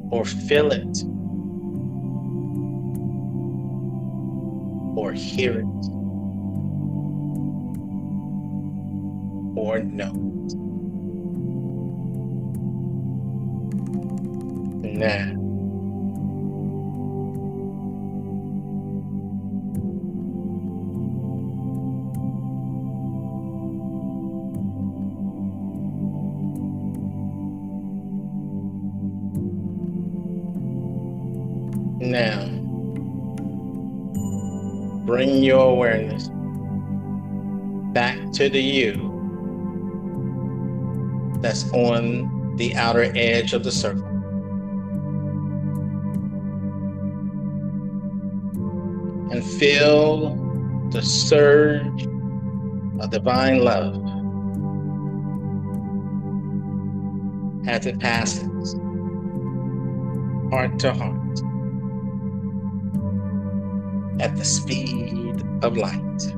or feel it. or hear it or know it. Now, bring your awareness back to the you that's on the outer edge of the circle. And feel the surge of divine love as it passes heart to heart at the speed of light,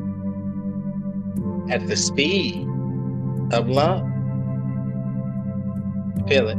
at the speed of love. Feel it.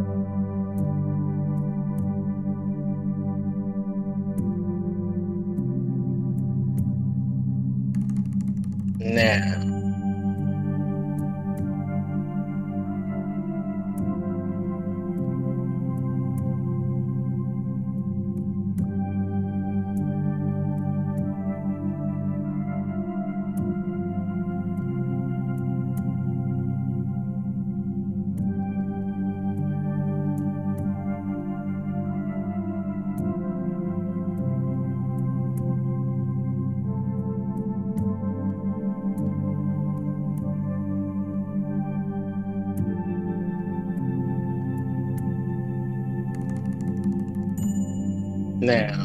Now,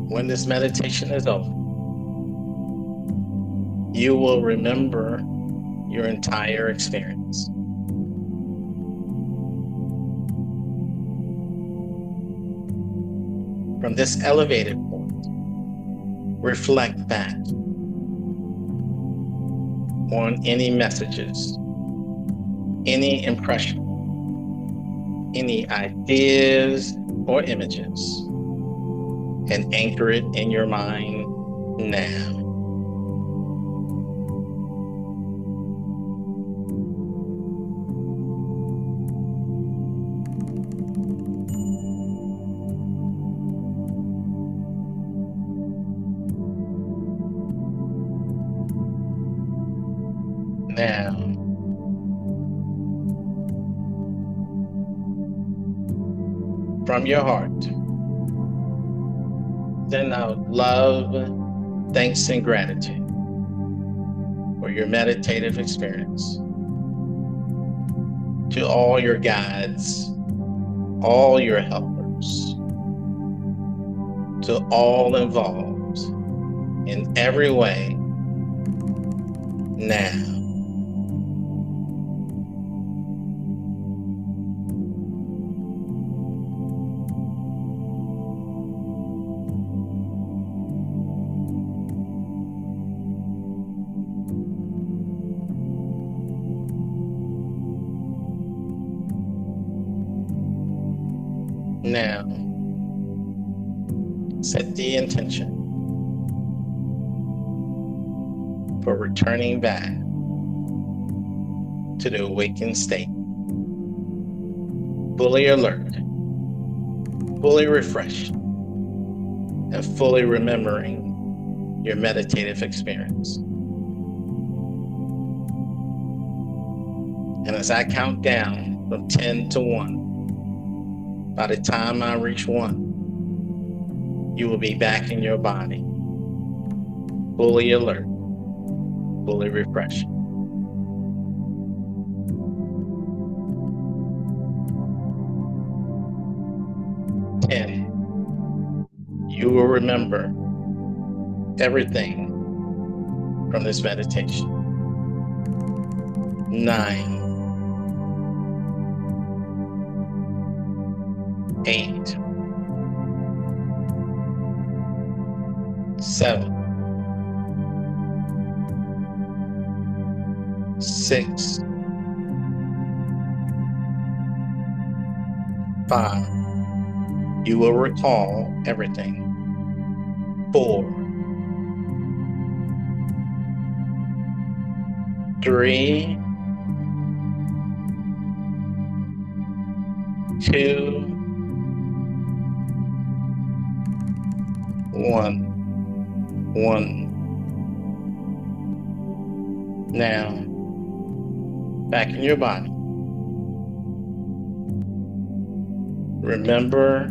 when this meditation is over, you will remember your entire experience. From this elevated point, reflect back on any messages, any impression, any ideas or images, and anchor it in your mind now. Now, from your heart, send out love, thanks, and gratitude for your meditative experience to all your guides, all your helpers, to all involved in every way now. Now, set the intention for returning back to the awakened state, fully alert, fully refreshed, and fully remembering your meditative experience. And as I count down from 10 to 1, by the time I reach 1, you will be back in your body, fully alert, fully refreshed. 10, you will remember everything from this meditation. 9, 8, 7, 6, 5, You will recall everything. 4, 3, 2, 1. Now, back in your body. Remember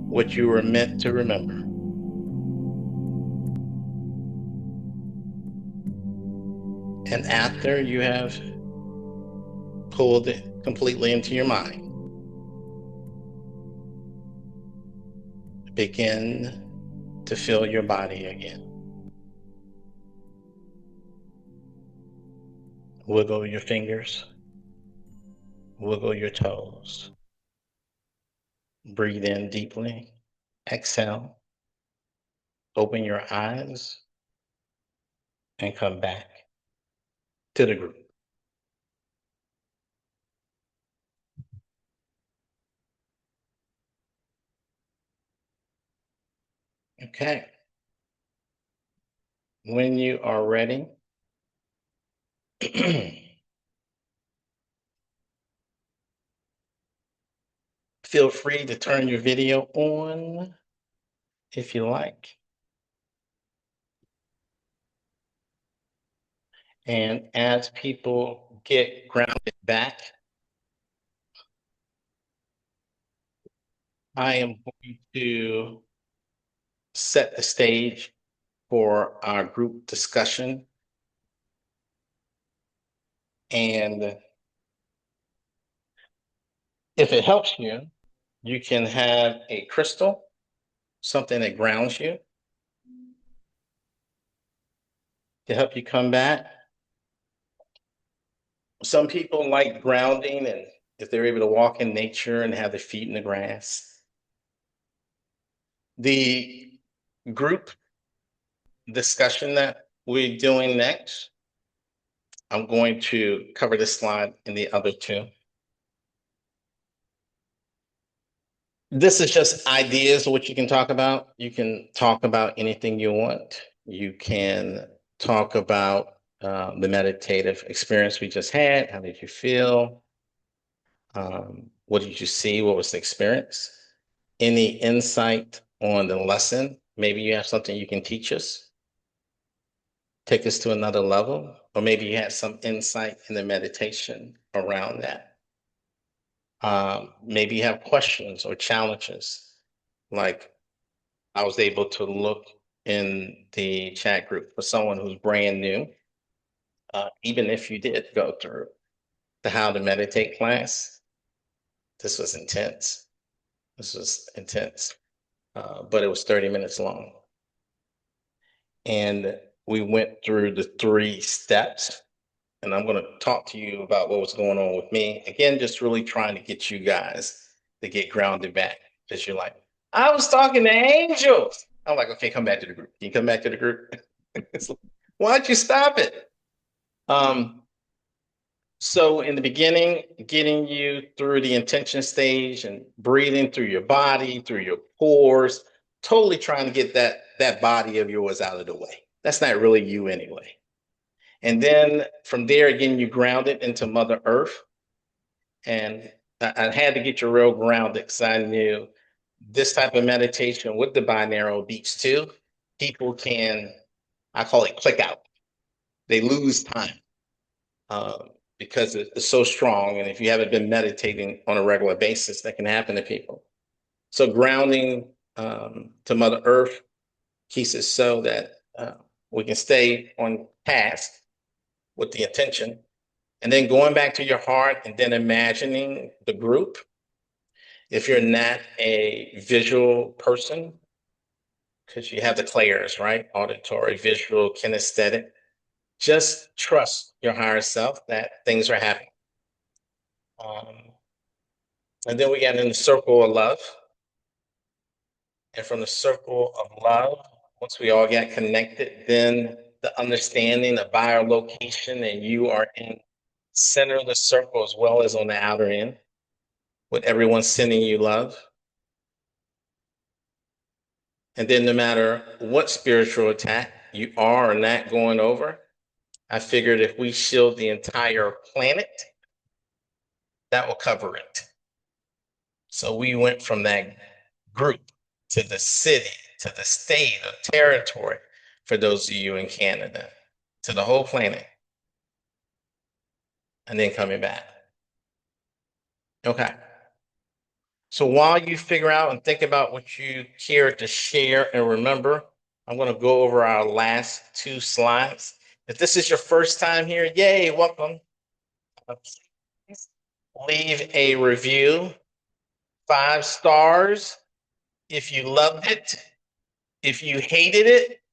what you were meant to remember. And after you have pulled it completely into your mind, begin to feel your body again. Wiggle your fingers, wiggle your toes. Breathe in deeply, exhale, open your eyes, and come back to the group. Okay. When you are ready, feel free to turn your video on if you like. And as people get grounded back, I am going to set the stage for our group discussion. And if it helps you, you can have a crystal, something that grounds you to help you come back. Some people like grounding, and if they're able to walk in nature and have their feet in the grass. The group discussion that we're doing next, I'm going to cover this slide and the other two. This is just ideas of what you can talk about. You can talk about anything you want. You can talk about the meditative experience we just had. How did you feel? What did you see? What was the experience? Any insight on the lesson? Maybe you have something you can teach us, take us to another level, or maybe you have some insight in the meditation around that. Maybe you have questions or challenges, like I was able to look in the chat group for someone who's brand new. Even if you did go through the How to Meditate class, this was intense. This was intense, but it was 30 minutes long. And we went through the 3 steps, and I'm going to talk to you about what was going on with me. Again, just really trying to get you guys to get grounded back, because you're like, I was talking to angels. I'm like, okay, come back to the group. Can you come back to the group? Like, why don't you stop it? So in the beginning, getting you through the intention stage and breathing through your body, through your pores, totally trying to get that body of yours out of the way. That's not really you anyway. And then from there, getting you grounded into Mother Earth. And I had to get you real grounded because I knew this type of meditation with the binaural beats too, people can, I call it click out. They lose time. Because it's so strong. And if you haven't been meditating on a regular basis, that can happen to people. So grounding to Mother Earth keeps it so that we can stay on task with the intention. And then going back to your heart and then imagining the group. If you're not a visual person, because you have the clairs, right? Auditory, visual, kinesthetic. Just trust your higher self that things are happening. And then we got in the circle of love. And from the circle of love, once we all got connected, then the understanding of biolocation, and you are in center of the circle as well as on the outer end, with everyone sending you love. And then no matter what spiritual attack you are or not going over, I figured if we shield the entire planet, that will cover it. So we went from that group to the city, to the state or territory, for those of you in Canada, to the whole planet, and then coming back. Okay. So while you figure out and think about what you care to share and remember, I'm going to go over our last 2 slides. If this is your first time here, yay, welcome. Please leave a review, 5 stars. If you loved it, if you hated it,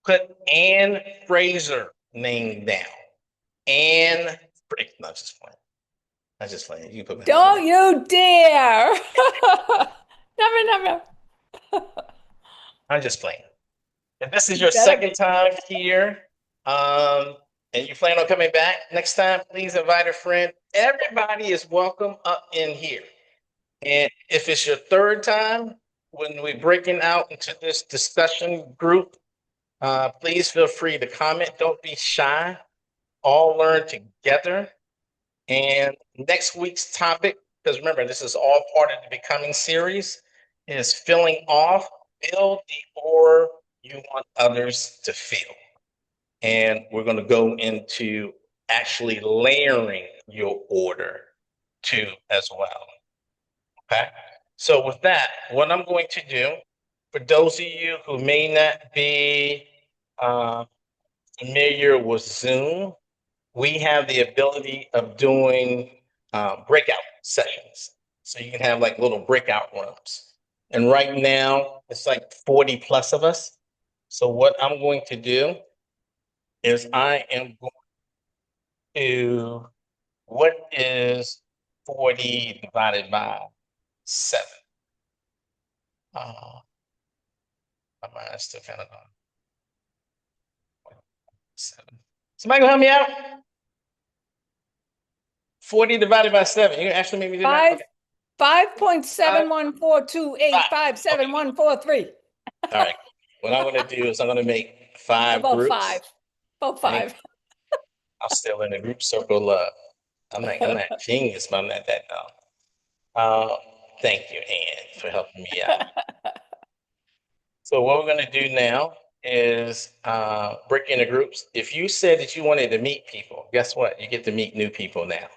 put Ann Fraser name down. Ann Fraser. No, I'm just playing. I'm just playing. You can put Don't you dare. Never, never. I'm just playing. If this is your Better- second time here, and you plan on coming back next time, please invite a friend. Everybody is welcome up in here. And if it's your third time, when we're breaking out into this discussion group, please feel free to comment. Don't be shy. All learn together. And next week's topic, because remember, this is all part of the Becoming series, is filling off, build the aura you want others to feel. And we're going to go into actually layering your order too as well. Okay. So with that, what I'm going to do, for those of you who may not be familiar with Zoom, we have the ability of doing breakout sessions. So you can have like little breakout rooms. And right now, it's like 40 plus of us. So what I'm going to do is I am going to, what is 40 divided by 7? My mind's still kind of on 7. Somebody gonna help me out? 40 divided by 7. You actually maybe did that? Okay. 5.71428571443. All right. What I'm gonna do is I'm gonna make 5 About groups. 5. About 5. I'm still in the group circle love. I'm not genius, but I'm not that dumb. Thank you, Ann, for helping me out. So what we're gonna do now is break into groups. If you said that you wanted to meet people, guess what? You get to meet new people now.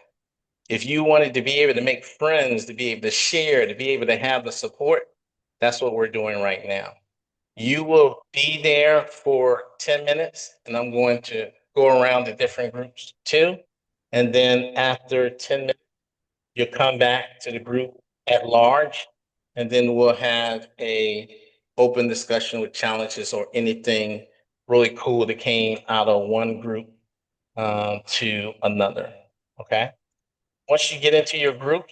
If you wanted to be able to make friends, to be able to share, to be able to have the support, that's what we're doing right now. You will be there for 10 minutes, and I'm going to go around the different groups too. And then after 10 minutes, you'll come back to the group at large, and then we'll have a open discussion with challenges or anything really cool that came out of one group to another. Okay. Once you get into your group,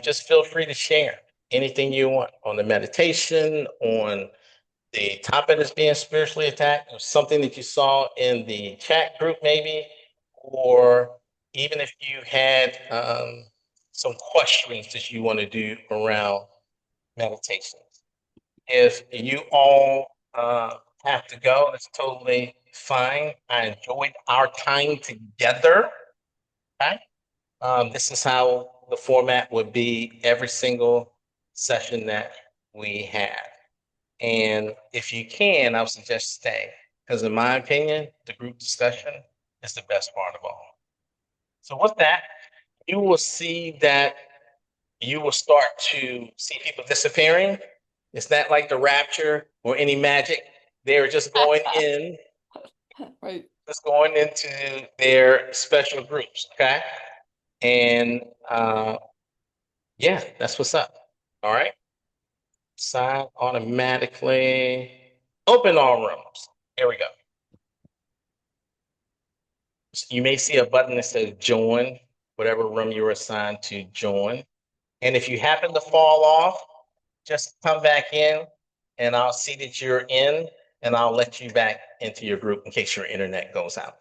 just feel free to share anything you want on the meditation, on the topic that's being spiritually attacked, or something that you saw in the chat group, maybe, or even if you had some questions that you want to do around meditation. If you all have to go, that's totally fine. I enjoyed our time together. Okay. This is how the format would be every single session that we have. And if you can, I would suggest stay, because in my opinion, the group discussion is the best part of all. So with that, you will see that you will start to see people disappearing. It's not like the rapture or any magic. They're just going in, Right. just going into their special groups, okay? And yeah, that's what's up. All right. Sign automatically. Open all rooms. Here we go. You may see a button that says join, whatever room you're assigned to join. And if you happen to fall off, just come back in and I'll see that you're in and I'll let you back into your group in case your internet goes out.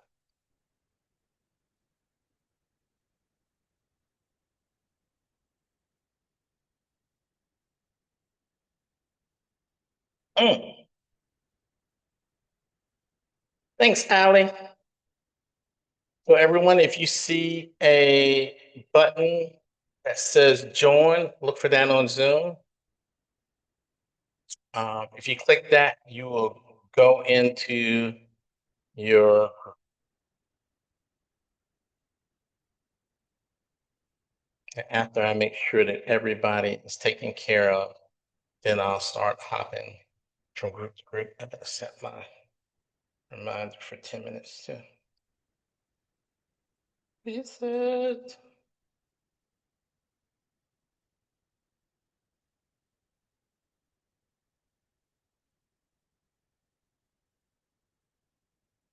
Mm. Thanks, Allie. So everyone, if you see a button that says join, look for that on Zoom. If you click that, you will go into your after I make sure that everybody is taken care of, then I'll start hopping from group to group. I better set my reminder for 10 minutes too. Is it?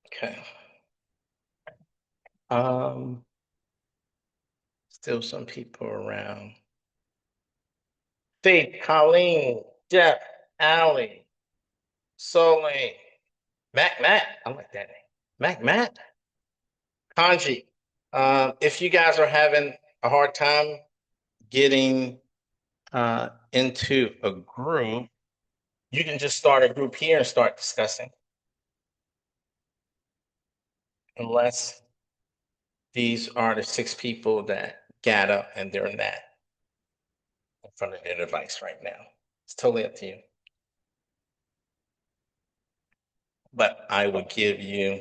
Okay. Still some people around. Faith, Colleen, Jeff, Allie, Soleil, Matt. I like that name. Matt. Kanji. If you guys are having a hard time getting into a group, you can just start a group here and start discussing. Unless these are the 6 people that got up and they're not in front of their device right now. It's totally up to you. But I will give you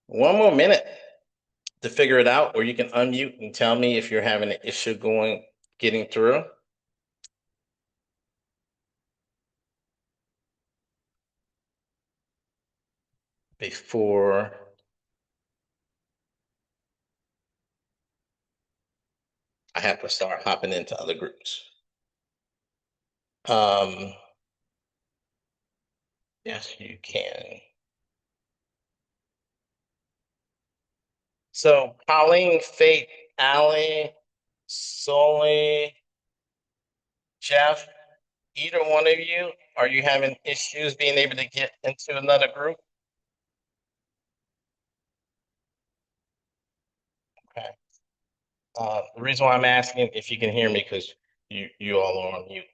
one more minute to figure it out, or you can unmute and tell me if you're having an issue getting through. Before I have to start hopping into other groups. Yes, you can. So Colleen, Faith, Allie, Sully, Jeff, either one of you, are you having issues being able to get into another group? Okay. The reason why I'm asking if you can hear me, because you all are on mute.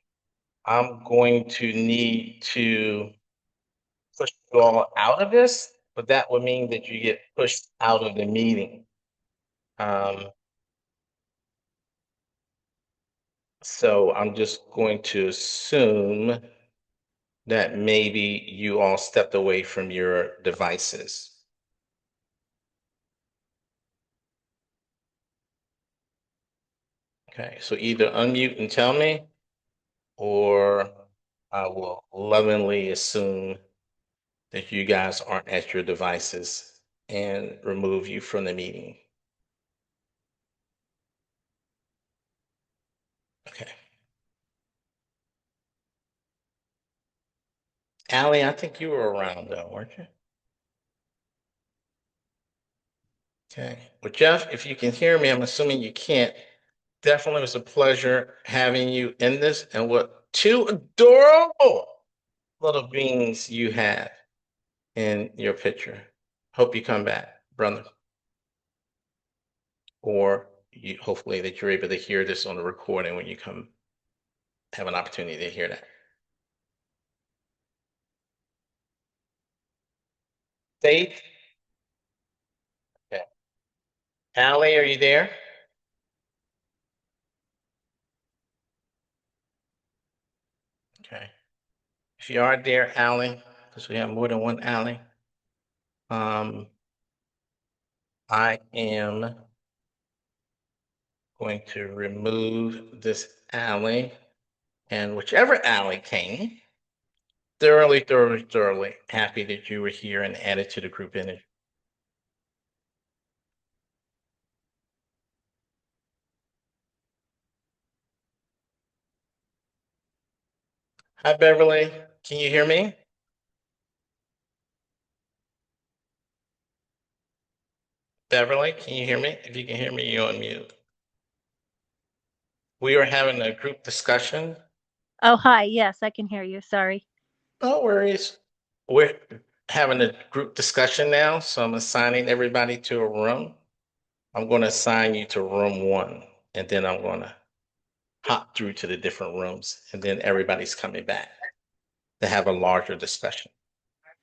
I'm going to need to push you all out of this, but that would mean that you get pushed out of the meeting. So I'm just going to assume that maybe you all stepped away from your devices. Okay, so either unmute and tell me, or I will lovingly assume that you guys aren't at your devices and remove you from the meeting. Okay. Allie, I think you were around though, weren't you? Okay. Well, Jeff, if you can hear me, I'm assuming you can't. Definitely was a pleasure having you in this, and what 2 adorable little beings you have in your picture. Hope you come back, brother. Or hopefully that you're able to hear this on the recording when you come have an opportunity to hear that. Faith? Okay. Allie, are you there? Okay. If you are there, Allie, because we have more than one Allie, I am going to remove this Allie, and whichever Allie came, thoroughly happy that you were here and added to the group image. Hi, Beverly. Can you hear me? Beverly, can you hear me? If you can hear me, you're on mute. We are having a group discussion. Oh, hi. Yes, I can hear you. Sorry. No worries. We're having a group discussion now, so I'm assigning everybody to a room. I'm going to assign you to room 1, and then I'm going to hop through to the different rooms, and then everybody's coming back. to have a larger discussion.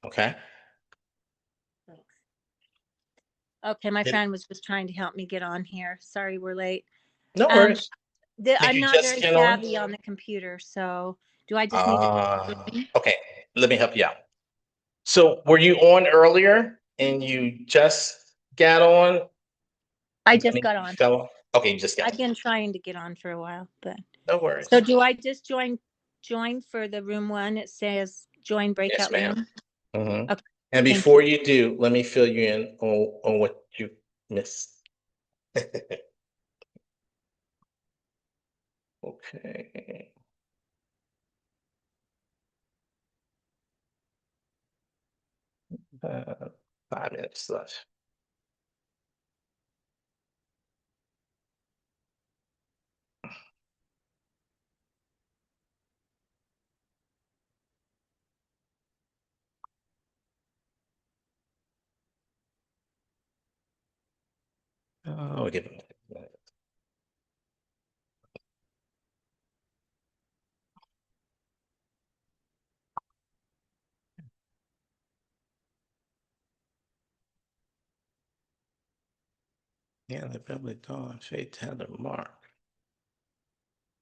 Okay? Okay, my It- friend was just trying to help me get on here. Sorry, we're late. No Um, worries. Did I'm you not just very get on? savvy on the computer, so do I just need to join? Okay, let me help you out. So were you on earlier and you just got on? I And then just got you on. fell off? Okay, you just got I've on. been trying to get on for a while, but No worries. so do I just join for the room one? It says join Yes, breakout ma'am. room. Mhm. Okay, And thank before you. you do, let me fill you in on what you missed. Okay. 5 minutes left. Oh, give him a minute. Yeah, the Beverly Dawn, Faith Taylor, Mark.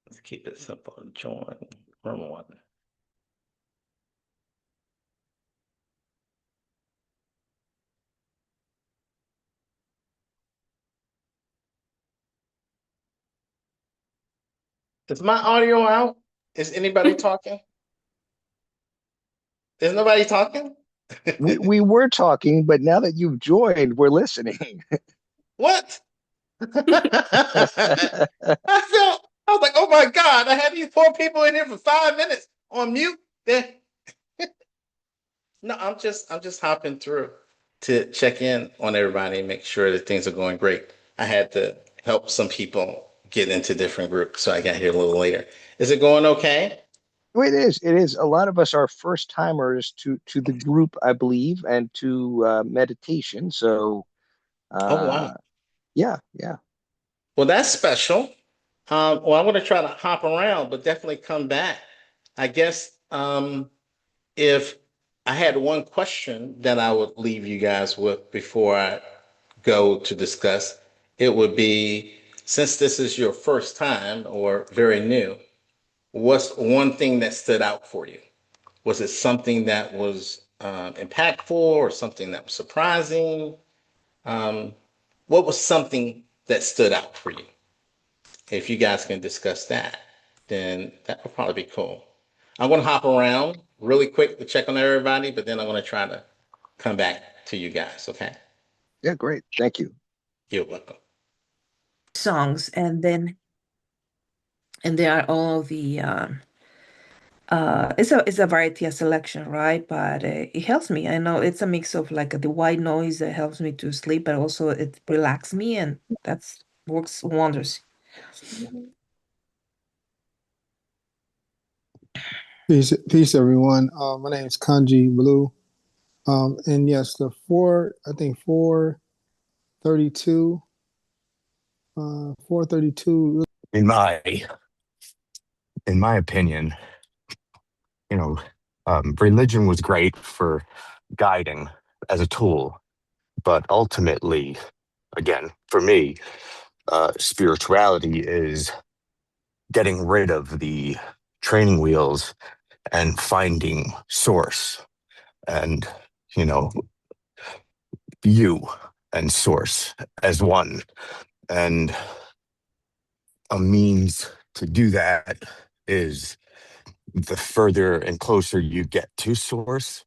Let's keep it simple. Join room one. Is my audio out? Is anybody talking? Is nobody talking? We were talking, but now that you've joined, we're listening. What? I was like, oh my God, I had these poor people in here for 5 minutes on mute. No, I'm just hopping through to check in on everybody and make sure that things are going great. I had to help some people get into different groups, so I got here a little later. Is it going okay? Well, it is. It is. A lot of us are first timers to the group, I believe, and to meditation. So, Oh wow. uh, yeah, yeah. Well, that's special. Well, I'm going to try to hop around, but definitely come back. I guess if I had one question that I would leave you guys with before I go to discuss, it would be, since this is your first time or very new, what's one thing that stood out for you? Was it something that was impactful or something that was surprising? Um, what was something that stood out for you? If you guys can discuss that, then that would probably be cool. I'm going to hop around really quick to check on everybody, but then I'm going to try to come back to you guys. Okay. Yeah, great. Thank you. You're welcome. Songs, and there are all the it's a variety of selection, right? But it helps me. I know it's a mix of like the white noise that helps me to sleep, but also it relaxes me, and that's works wonders. Peace, everyone. My name is Kanji Blue. And yes, I think 432, 432. in my in my opinion, you know, religion was great for guiding as a tool, but ultimately, again, for me, spirituality is getting rid of the training wheels and finding source, and you know, you and source as one, and a means to do that is the further and closer you get to source,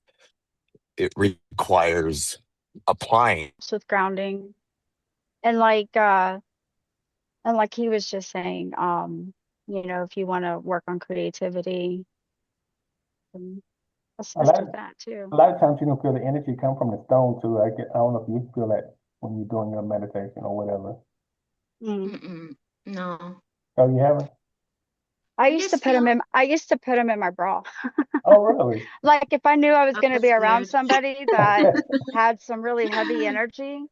it requires applying. With grounding and like he was just saying, if you want to work on creativity, then A assist lot, with that too. a lot of times you can feel the energy come from the stone too. I don't know if you feel that when you're doing your meditation or whatever. Mm. No, Oh, you haven't? I I used to just put them feel in. I used to put them in my bra. Oh, really? Like if I knew I was oh, going to be that's around weird. somebody that had some really heavy energy,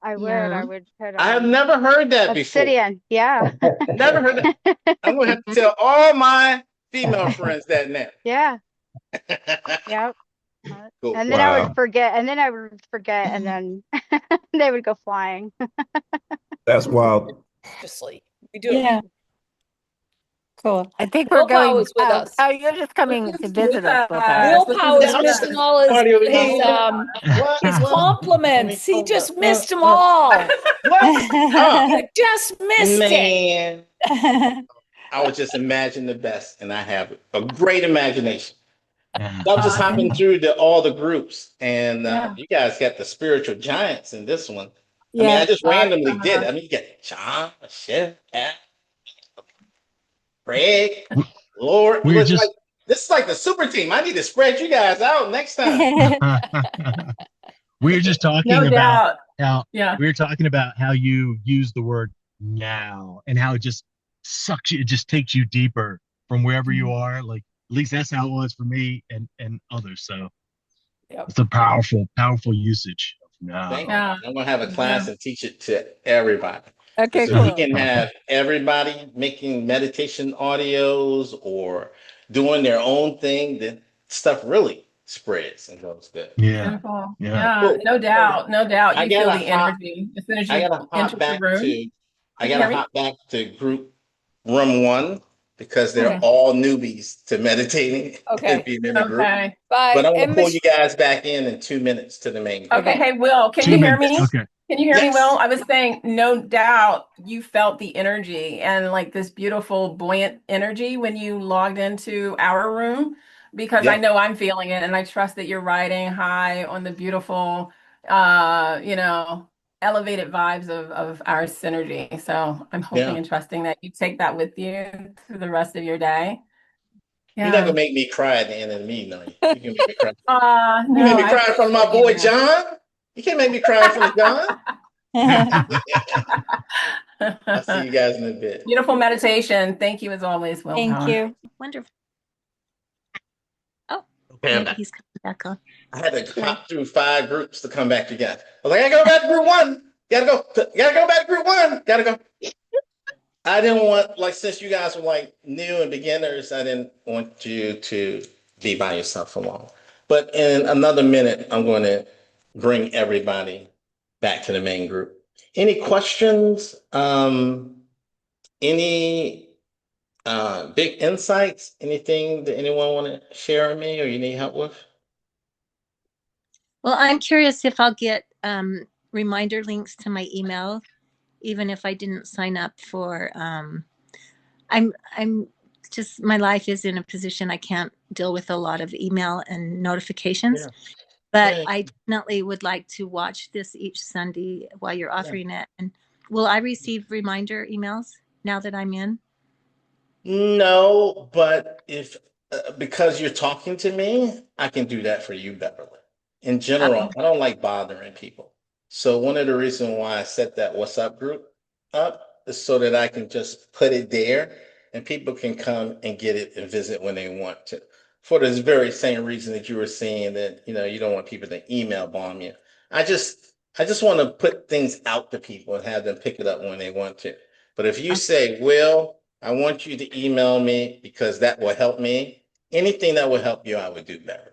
I would. Yeah. I would put I have never heard that before. obsidian. Yeah. Never heard that. I'm going to have to tell all my female friends that now. Yeah. Yep. Cool. And then I Wow. would forget, and then they would go flying. That's wild. Obviously, we do. Yeah. Cool. I think we're Willpower going. is with us. Oh, you're just coming to visit us, Willpower. Willpower is missing all his Party over his, here. um his What? compliments. He just missed them What? all. What? You just missed it. Man, I was just imagining the best, and I have a great imagination. I was just hopping through all the groups, and Yeah. you guys got the spiritual giants in this one. I Yeah. mean, I just randomly did. I mean, you got John, Chef, Craig, Lord. We're just This is like the super team. I need to spread you guys out next time. we were just talking No about doubt. how we were talking about how you use the word now and how it just sucks you, it just takes you deeper from wherever you are. Like at least that's how it was for me and others. So Yep. it's a powerful usage of now. Thank you. Yeah. I'm gonna have a class and teach it to everybody. Okay, So we cool. can have everybody making meditation audios or doing their own thing. Then stuff really spreads and goes good. Yeah. Beautiful. Yeah. Yeah. Cool. No doubt. No doubt. I You feel gotta the hop- energy as soon as I you gotta hop enter the back room. to I Can you gotta hear me? hop back to group room 1 because they're Okay. all newbies to meditating and Okay. being in the group. Okay. But I'm gonna And pull you guys back in 2 minutes to the main group. Okay. Hey, Will, can 2 you hear minutes. me? Okay. Can you hear me, Yes. Will? I was saying, no doubt you felt the energy and like this beautiful, buoyant energy when you logged into our room, because I Yeah. know I'm feeling it, and I trust that you're riding high on the beautiful, elevated vibes of our synergy. So I'm hoping Yeah. and trusting that you take that with you through the rest of your day. You're not Yeah. gonna make me cry at the end of the meeting, are you? You can make me cry. You No, made me I cry in front of my appreciate you, boy man. John. You can't make me cry in front of John. I'll see you guys in a bit. Beautiful meditation. Thank you as always, Willpower. Thank you. Wonderful. Oh, Okay, I'm maybe back. he's coming back on. I had to hop through 5 groups to come back together. I was like, I gotta go back to group 1. Gotta go back to group 1. Gotta go. I didn't want, like, since you guys were like new and beginners, I didn't want you to be by yourself for long. But in another minute, I'm going to bring everybody back to the main group. Any questions? Any big insights? Anything that anyone want to share with me or you need help with? Well, I'm curious if I'll get reminder links to my email, even if I didn't sign up for. I'm just, my life is in a position I can't deal with a lot of email and notifications. Yeah. But Yeah. I definitely would like to watch this each Sunday while you're offering it. And will I receive reminder emails now that I'm in? No, but if because you're talking to me, I can do that for you, Beverly. In general, I don't like bothering people. So one of the reasons why I set that WhatsApp group up is so that I can just put it there and people can come and get it and visit when they want to. For this very same reason that you were saying that, you don't want people to email bomb you. I just want to put things out to people and have them pick it up when they want to. But if you say, Will, I want you to email me because that will help me. Anything that will help you, I would do better.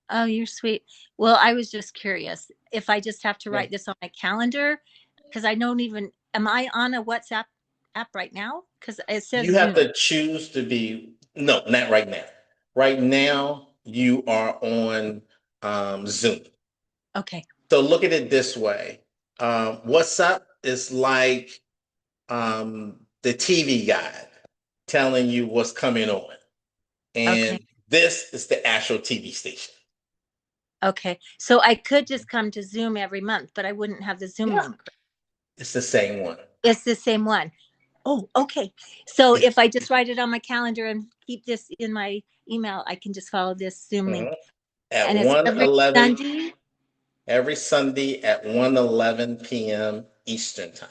Oh, you're sweet. Well, I was just curious if I just have to write this on my calendar, because I don't even, am I on a WhatsApp app right now? Because it says You have Zoom. to choose to be, no, not right now. Right now, you are on Zoom. Okay. So look at it this way. WhatsApp is like the TV guide telling you what's coming on. And this is the actual TV station. Okay. So I could just come to Zoom every month, but I wouldn't have the Zoom link. It's the same one. It's the same one. Oh, okay. So if I just write it on my calendar and keep this in my email, I can just follow this Zoom link. At And it's every 1:11 Sunday? Every Sunday at 1:11 p.m. Eastern time.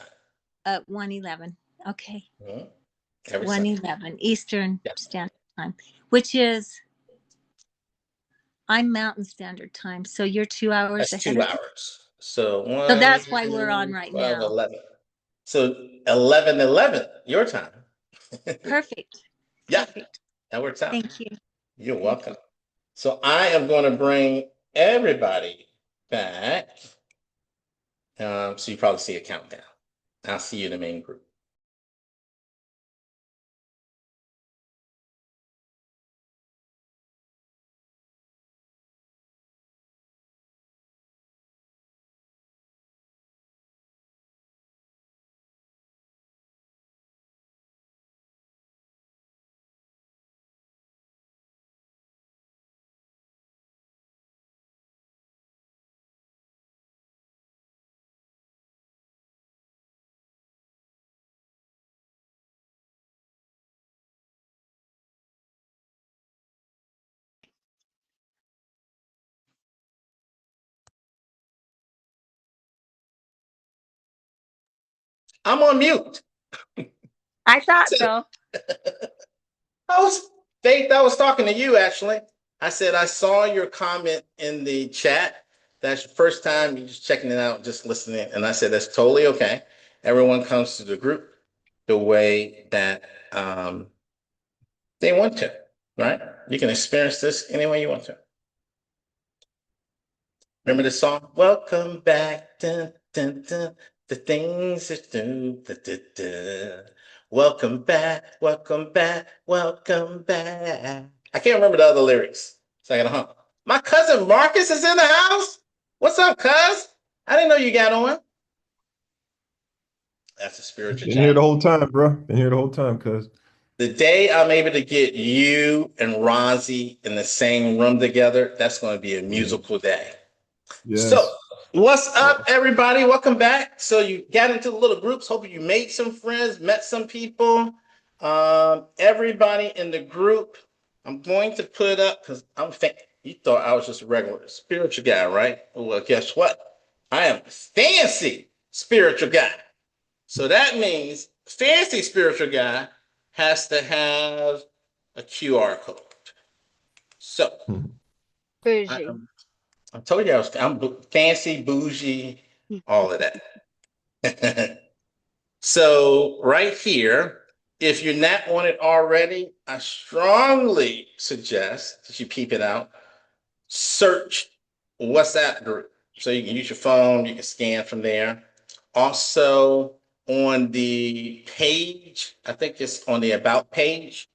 At 1:11. Okay. Every Sunday. 1:11 Eastern Standard Time, which is, I'm Mountain Standard Time. So you're 2 hours That's ahead 2 of me. hours. So So that's why we're on right 12, now. 11. So 11:11 your time. Perfect. Yeah, Perfect. that works out. Thank you. You're welcome. So I am going to bring everybody back. So you probably see a countdown. I'll see you in the main group. I'm on mute. I thought so. Faith, I was talking to you actually. I said I saw your comment in the chat. That's your first time you're just checking it out, just listening. And I said that's totally okay. Everyone comes to the group the way that they want to, right? You can experience this any way you want to. Remember the song? Welcome back. Dun, dun, dun, the things that do. Da, da, da. Welcome back. Welcome back. Welcome back. I can't remember the other lyrics. So I gotta hum. My cousin Marcus is in the house. What's up, cuz? I didn't know you got on. That's a spiritual Been here the chat. whole time, bro. Been here the whole time, cuz. The day I'm able to get you and Rozzy in the same room together, that's going to be a musical day. Yes. So, what's up, everybody? Welcome back. So, you got into the little groups. Hoping you made some friends, met some people. Everybody in the group, I'm going to put up because you thought I was just a regular spiritual guy, right? Well, guess what? I am a fancy spiritual guy. So that means fancy spiritual guy has to have a QR code. So, Bougie. I told you I'm fancy, bougie, all of that. So right here, if you're not on it already, I strongly suggest that you peep it out. Search WhatsApp group. So you can use your phone, you can scan from there. Also on the page, I think it's on the About page,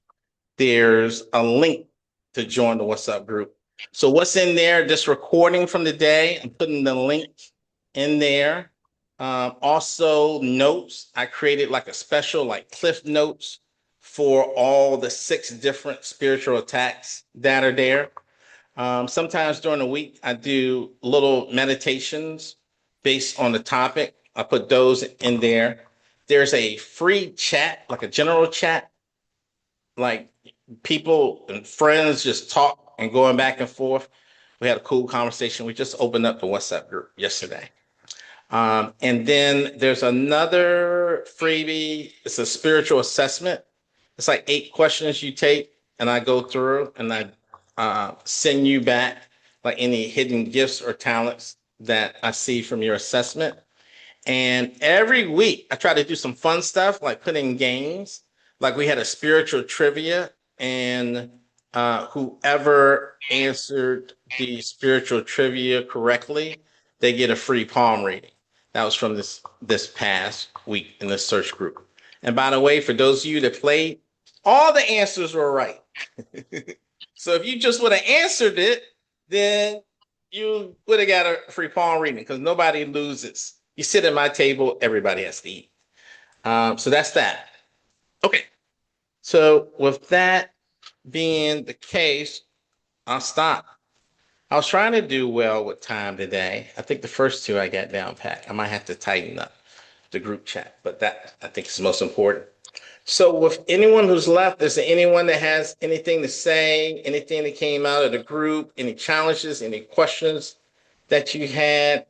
there's a link to join the WhatsApp group. So what's in there? This recording from the day, I'm putting the link in there. Also notes, I created like a special like Cliff Notes for all the 6 different spiritual attacks that are there. Sometimes during the week, I do little meditations based on the topic. I put those in there. There's a free chat, like a general chat, like people and friends just talk and going back and forth. We had a cool conversation. We just opened up the WhatsApp group yesterday. And then there's another freebie. It's a spiritual assessment. It's like 8 questions you take, and I go through and I send you back like any hidden gifts or talents that I see from your assessment. And every week I try to do some fun stuff like put in games. Like we had a spiritual trivia, and whoever answered the spiritual trivia correctly, they get a free palm reading. That was from this past week in the search group. And by the way, for those of you that played, all the answers were right. So if you just would have answered it, then you would have got a free palm reading because nobody loses. You sit at my table, everybody has to eat. So that's that. Okay. So with that being the case, I'll stop. I was trying to do well with time today. I think the first 2 I got down pat. I might have to tighten up the group chat, but that I think is the most important. So with anyone who's left, is there anyone that has anything to say, anything that came out of the group, any challenges, any questions that you had?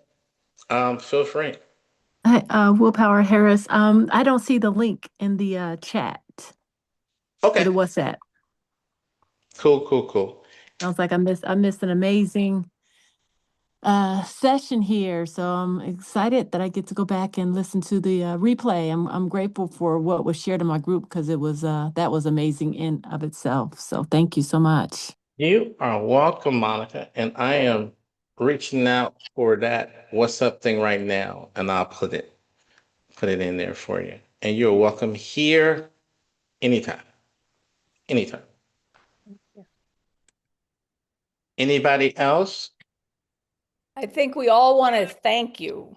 Feel free. Hi, Willpower Harris. I don't see the link in the chat Okay. for the WhatsApp. Cool. I was like, I missed an amazing session here. So I'm excited that I get to go back and listen to the replay. I'm grateful for what was shared in my group because it was that was amazing in of itself. So thank you so much. You are welcome, Monica. And I am reaching out for that what's up thing right now, and I'll put it in there for you. And you're welcome here anytime. Anytime. Anybody else? I think we all want to thank you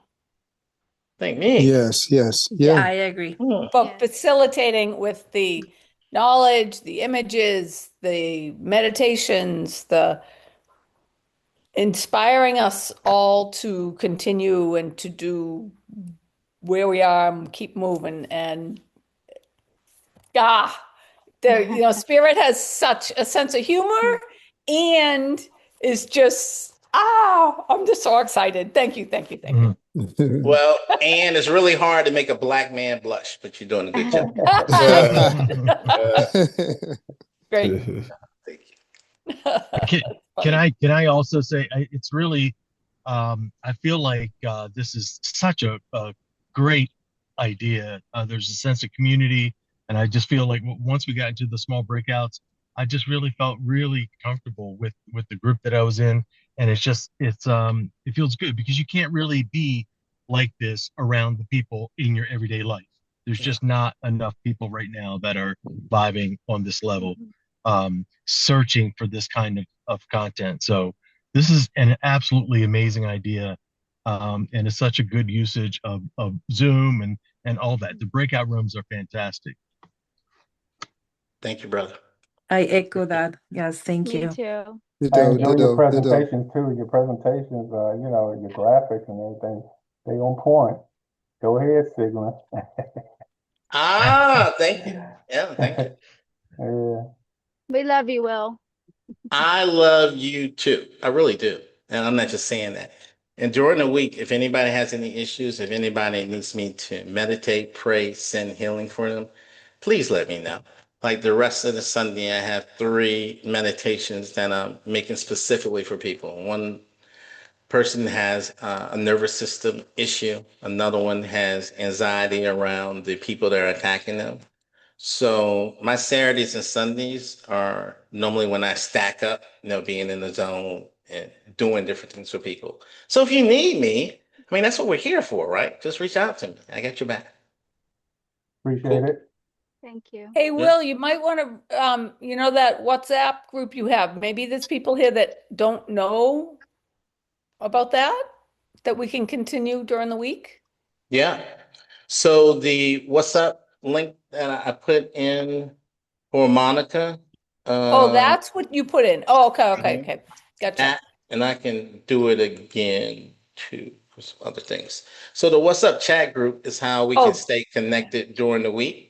Thank me. Yes, yes, I yeah. agree. for facilitating with the knowledge, the images, the meditations, the inspiring us all to continue and to do where we are and keep moving. And Spirit has such a sense of humor and is just I'm just so excited. Thank you, thank you, thank you. Well, and it's really hard to make a black man blush, but you're doing a good job. Great. Thank you. Can I also say it's really I feel like this is such a great idea. There's a sense of community, and I just feel like once we got into the small breakouts, I just really felt really comfortable with the group that I was in, and it feels good because you can't really be like this around the people in your everyday life. There's just not enough people right now that are vibing on this level, searching for this kind of content. So this is an absolutely amazing idea. And it's such a good usage of Zoom and all that. The breakout rooms are fantastic. Thank you, brother. I echo that. Yes, thank Me you. too. I enjoy your presentations too. Your presentations, your graphics and everything, they on point. Go ahead, Sigma. Thank you. Yeah, thank you. Yeah. We love you, Will. I love you too. I really do. And I'm not just saying that. And during the week, if anybody has any issues, if anybody needs me to meditate, pray, send healing for them, please let me know. Like the rest of the Sunday, I have 3 meditations that I'm making specifically for people. One person has a nervous system issue. Another one has anxiety around the people that are attacking them. So my Saturdays and Sundays are normally when I stack up, being in the zone and doing different things for people. So if you need me, I mean, that's what we're here for, right? Just reach out to me. I got your back. Appreciate it. Thank you. Hey, Will, you might want to, that WhatsApp group you have, maybe there's people here that don't know about that we can continue during the week? Yeah. So the what's up link that I put in for Monica. That's what you put in. Oh, okay. Gotcha. And I can do it again too for some other things. So the What's Up chat group is how we can stay connected during the week.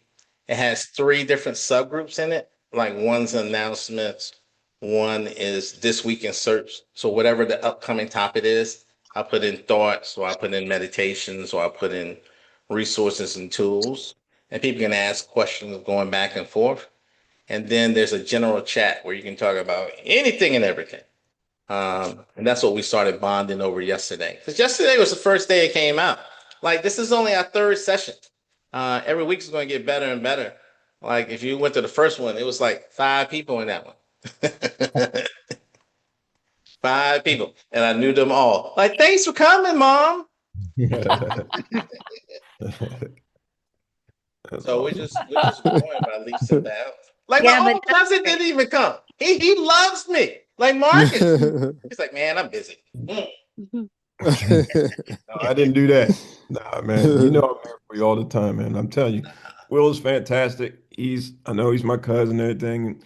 It has 3 different subgroups in it. Like one's announcements, one is This Week in Search. So whatever the upcoming topic is, I put in thoughts, or I put in meditations, or I put in resources and tools. And people can ask questions going back and forth. And then there's a general chat where you can talk about anything and everything. And that's what we started bonding over yesterday. Because yesterday was the first day it came out. Like, this is only our 3rd session. Every week is going to get better and better. Like, if you went to the first one, it was like 5 people in that one. 5 people. And I knew them all. Like, thanks for coming, Mom. So we're just going by leaps and bounds. Like, my own cousin didn't even come. He loves me. Like Marcus. He's like, man, I'm busy. No, I didn't do that. Nah, man. I'm here for you all the time, man. I'm telling you, Will is fantastic. I know he's my cousin and everything.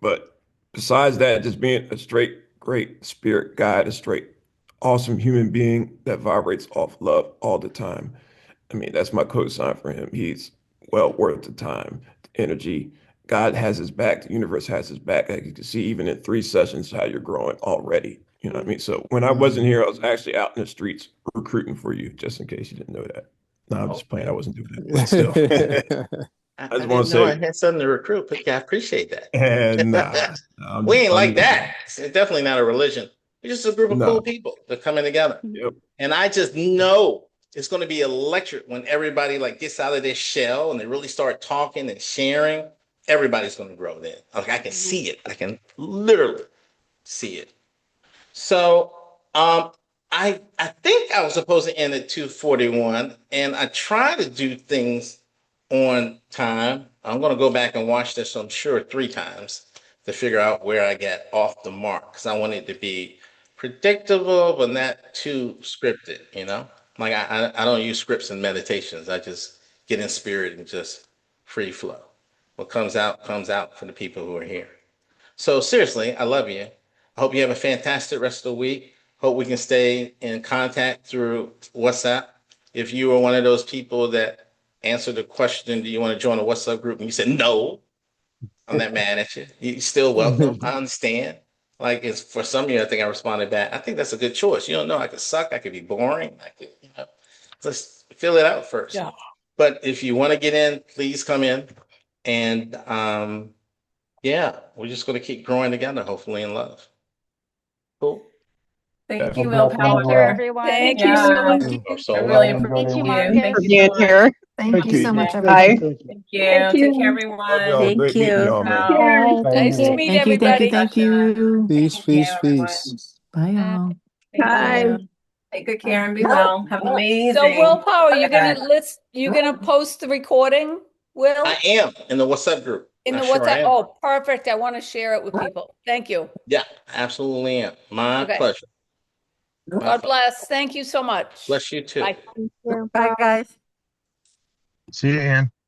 But besides that, just being a straight, great spirit guide, a straight, awesome human being that vibrates off love all the time. I mean, that's my cosign for him. He's well worth the time, the energy. God has his back. The universe has his back. As you can see, even in 3 sessions, how you're growing already. You know what I mean? So when I wasn't here, I was actually out in the streets recruiting for you, just in case you didn't know that. No, I'm just playing. I wasn't doing that. But still. I just want to say I had something to recruit, but I appreciate that. We ain't like that. It's definitely not a religion. We're just a group of cool people that are coming together. Yep. And I just know it's going to be electric when everybody like gets out of their shell and they really start talking and sharing. everybody's going to grow then. Like I can see it. I can literally see it. So I think I was supposed to end at 2:41, and I try to do things on time. I'm going to go back and watch this, I'm sure, 3 times to figure out where I get off the mark because I want it to be predictable but not too scripted, you know? Like I don't use scripts in meditations. I just get in spirit and just free flow. What comes out for the people who are here. So seriously, I love you. I hope you have a fantastic rest of the week. Hope we can stay in contact through WhatsApp. If you were one of those people that answered the question, do you want to join a WhatsApp group? And you said no, I'm not mad at you. You're still welcome. I understand. Like it's for some of you, I think I responded back. I think that's a good choice. You don't know. I could suck. I could be boring. I could, let's fill it out first. Yeah. But if you want to get in, please come in. And yeah, we're just going to keep growing together, hopefully in love. Cool. Thank you, Well, Thank you, Willpower. everyone. Thank you so much. I really Thank you, appreciate you. Marcus. Thank For you being so much. Thank you so much, Bye. everyone. Thank you. Take care, everyone. Love y'all. Thank Great meeting you. y'all, man. Bye. Nice to meet Thank you, thank you, everybody. thank you. Peace, Thank you, peace, everyone. peace. Bye, y'all. Thank you. Take good care and be well. Have an amazing. So Willpower, you're gonna Okay. you're gonna post the recording, Will? I am in the WhatsApp group. In I the sure WhatsApp? am. Oh, perfect. I want to share it with people. Thank you. Yeah, absolutely am. My Okay. pleasure. My God pleasure. bless. Thank you so much. Bless you too. Bye. Bye, guys. See you, Ann.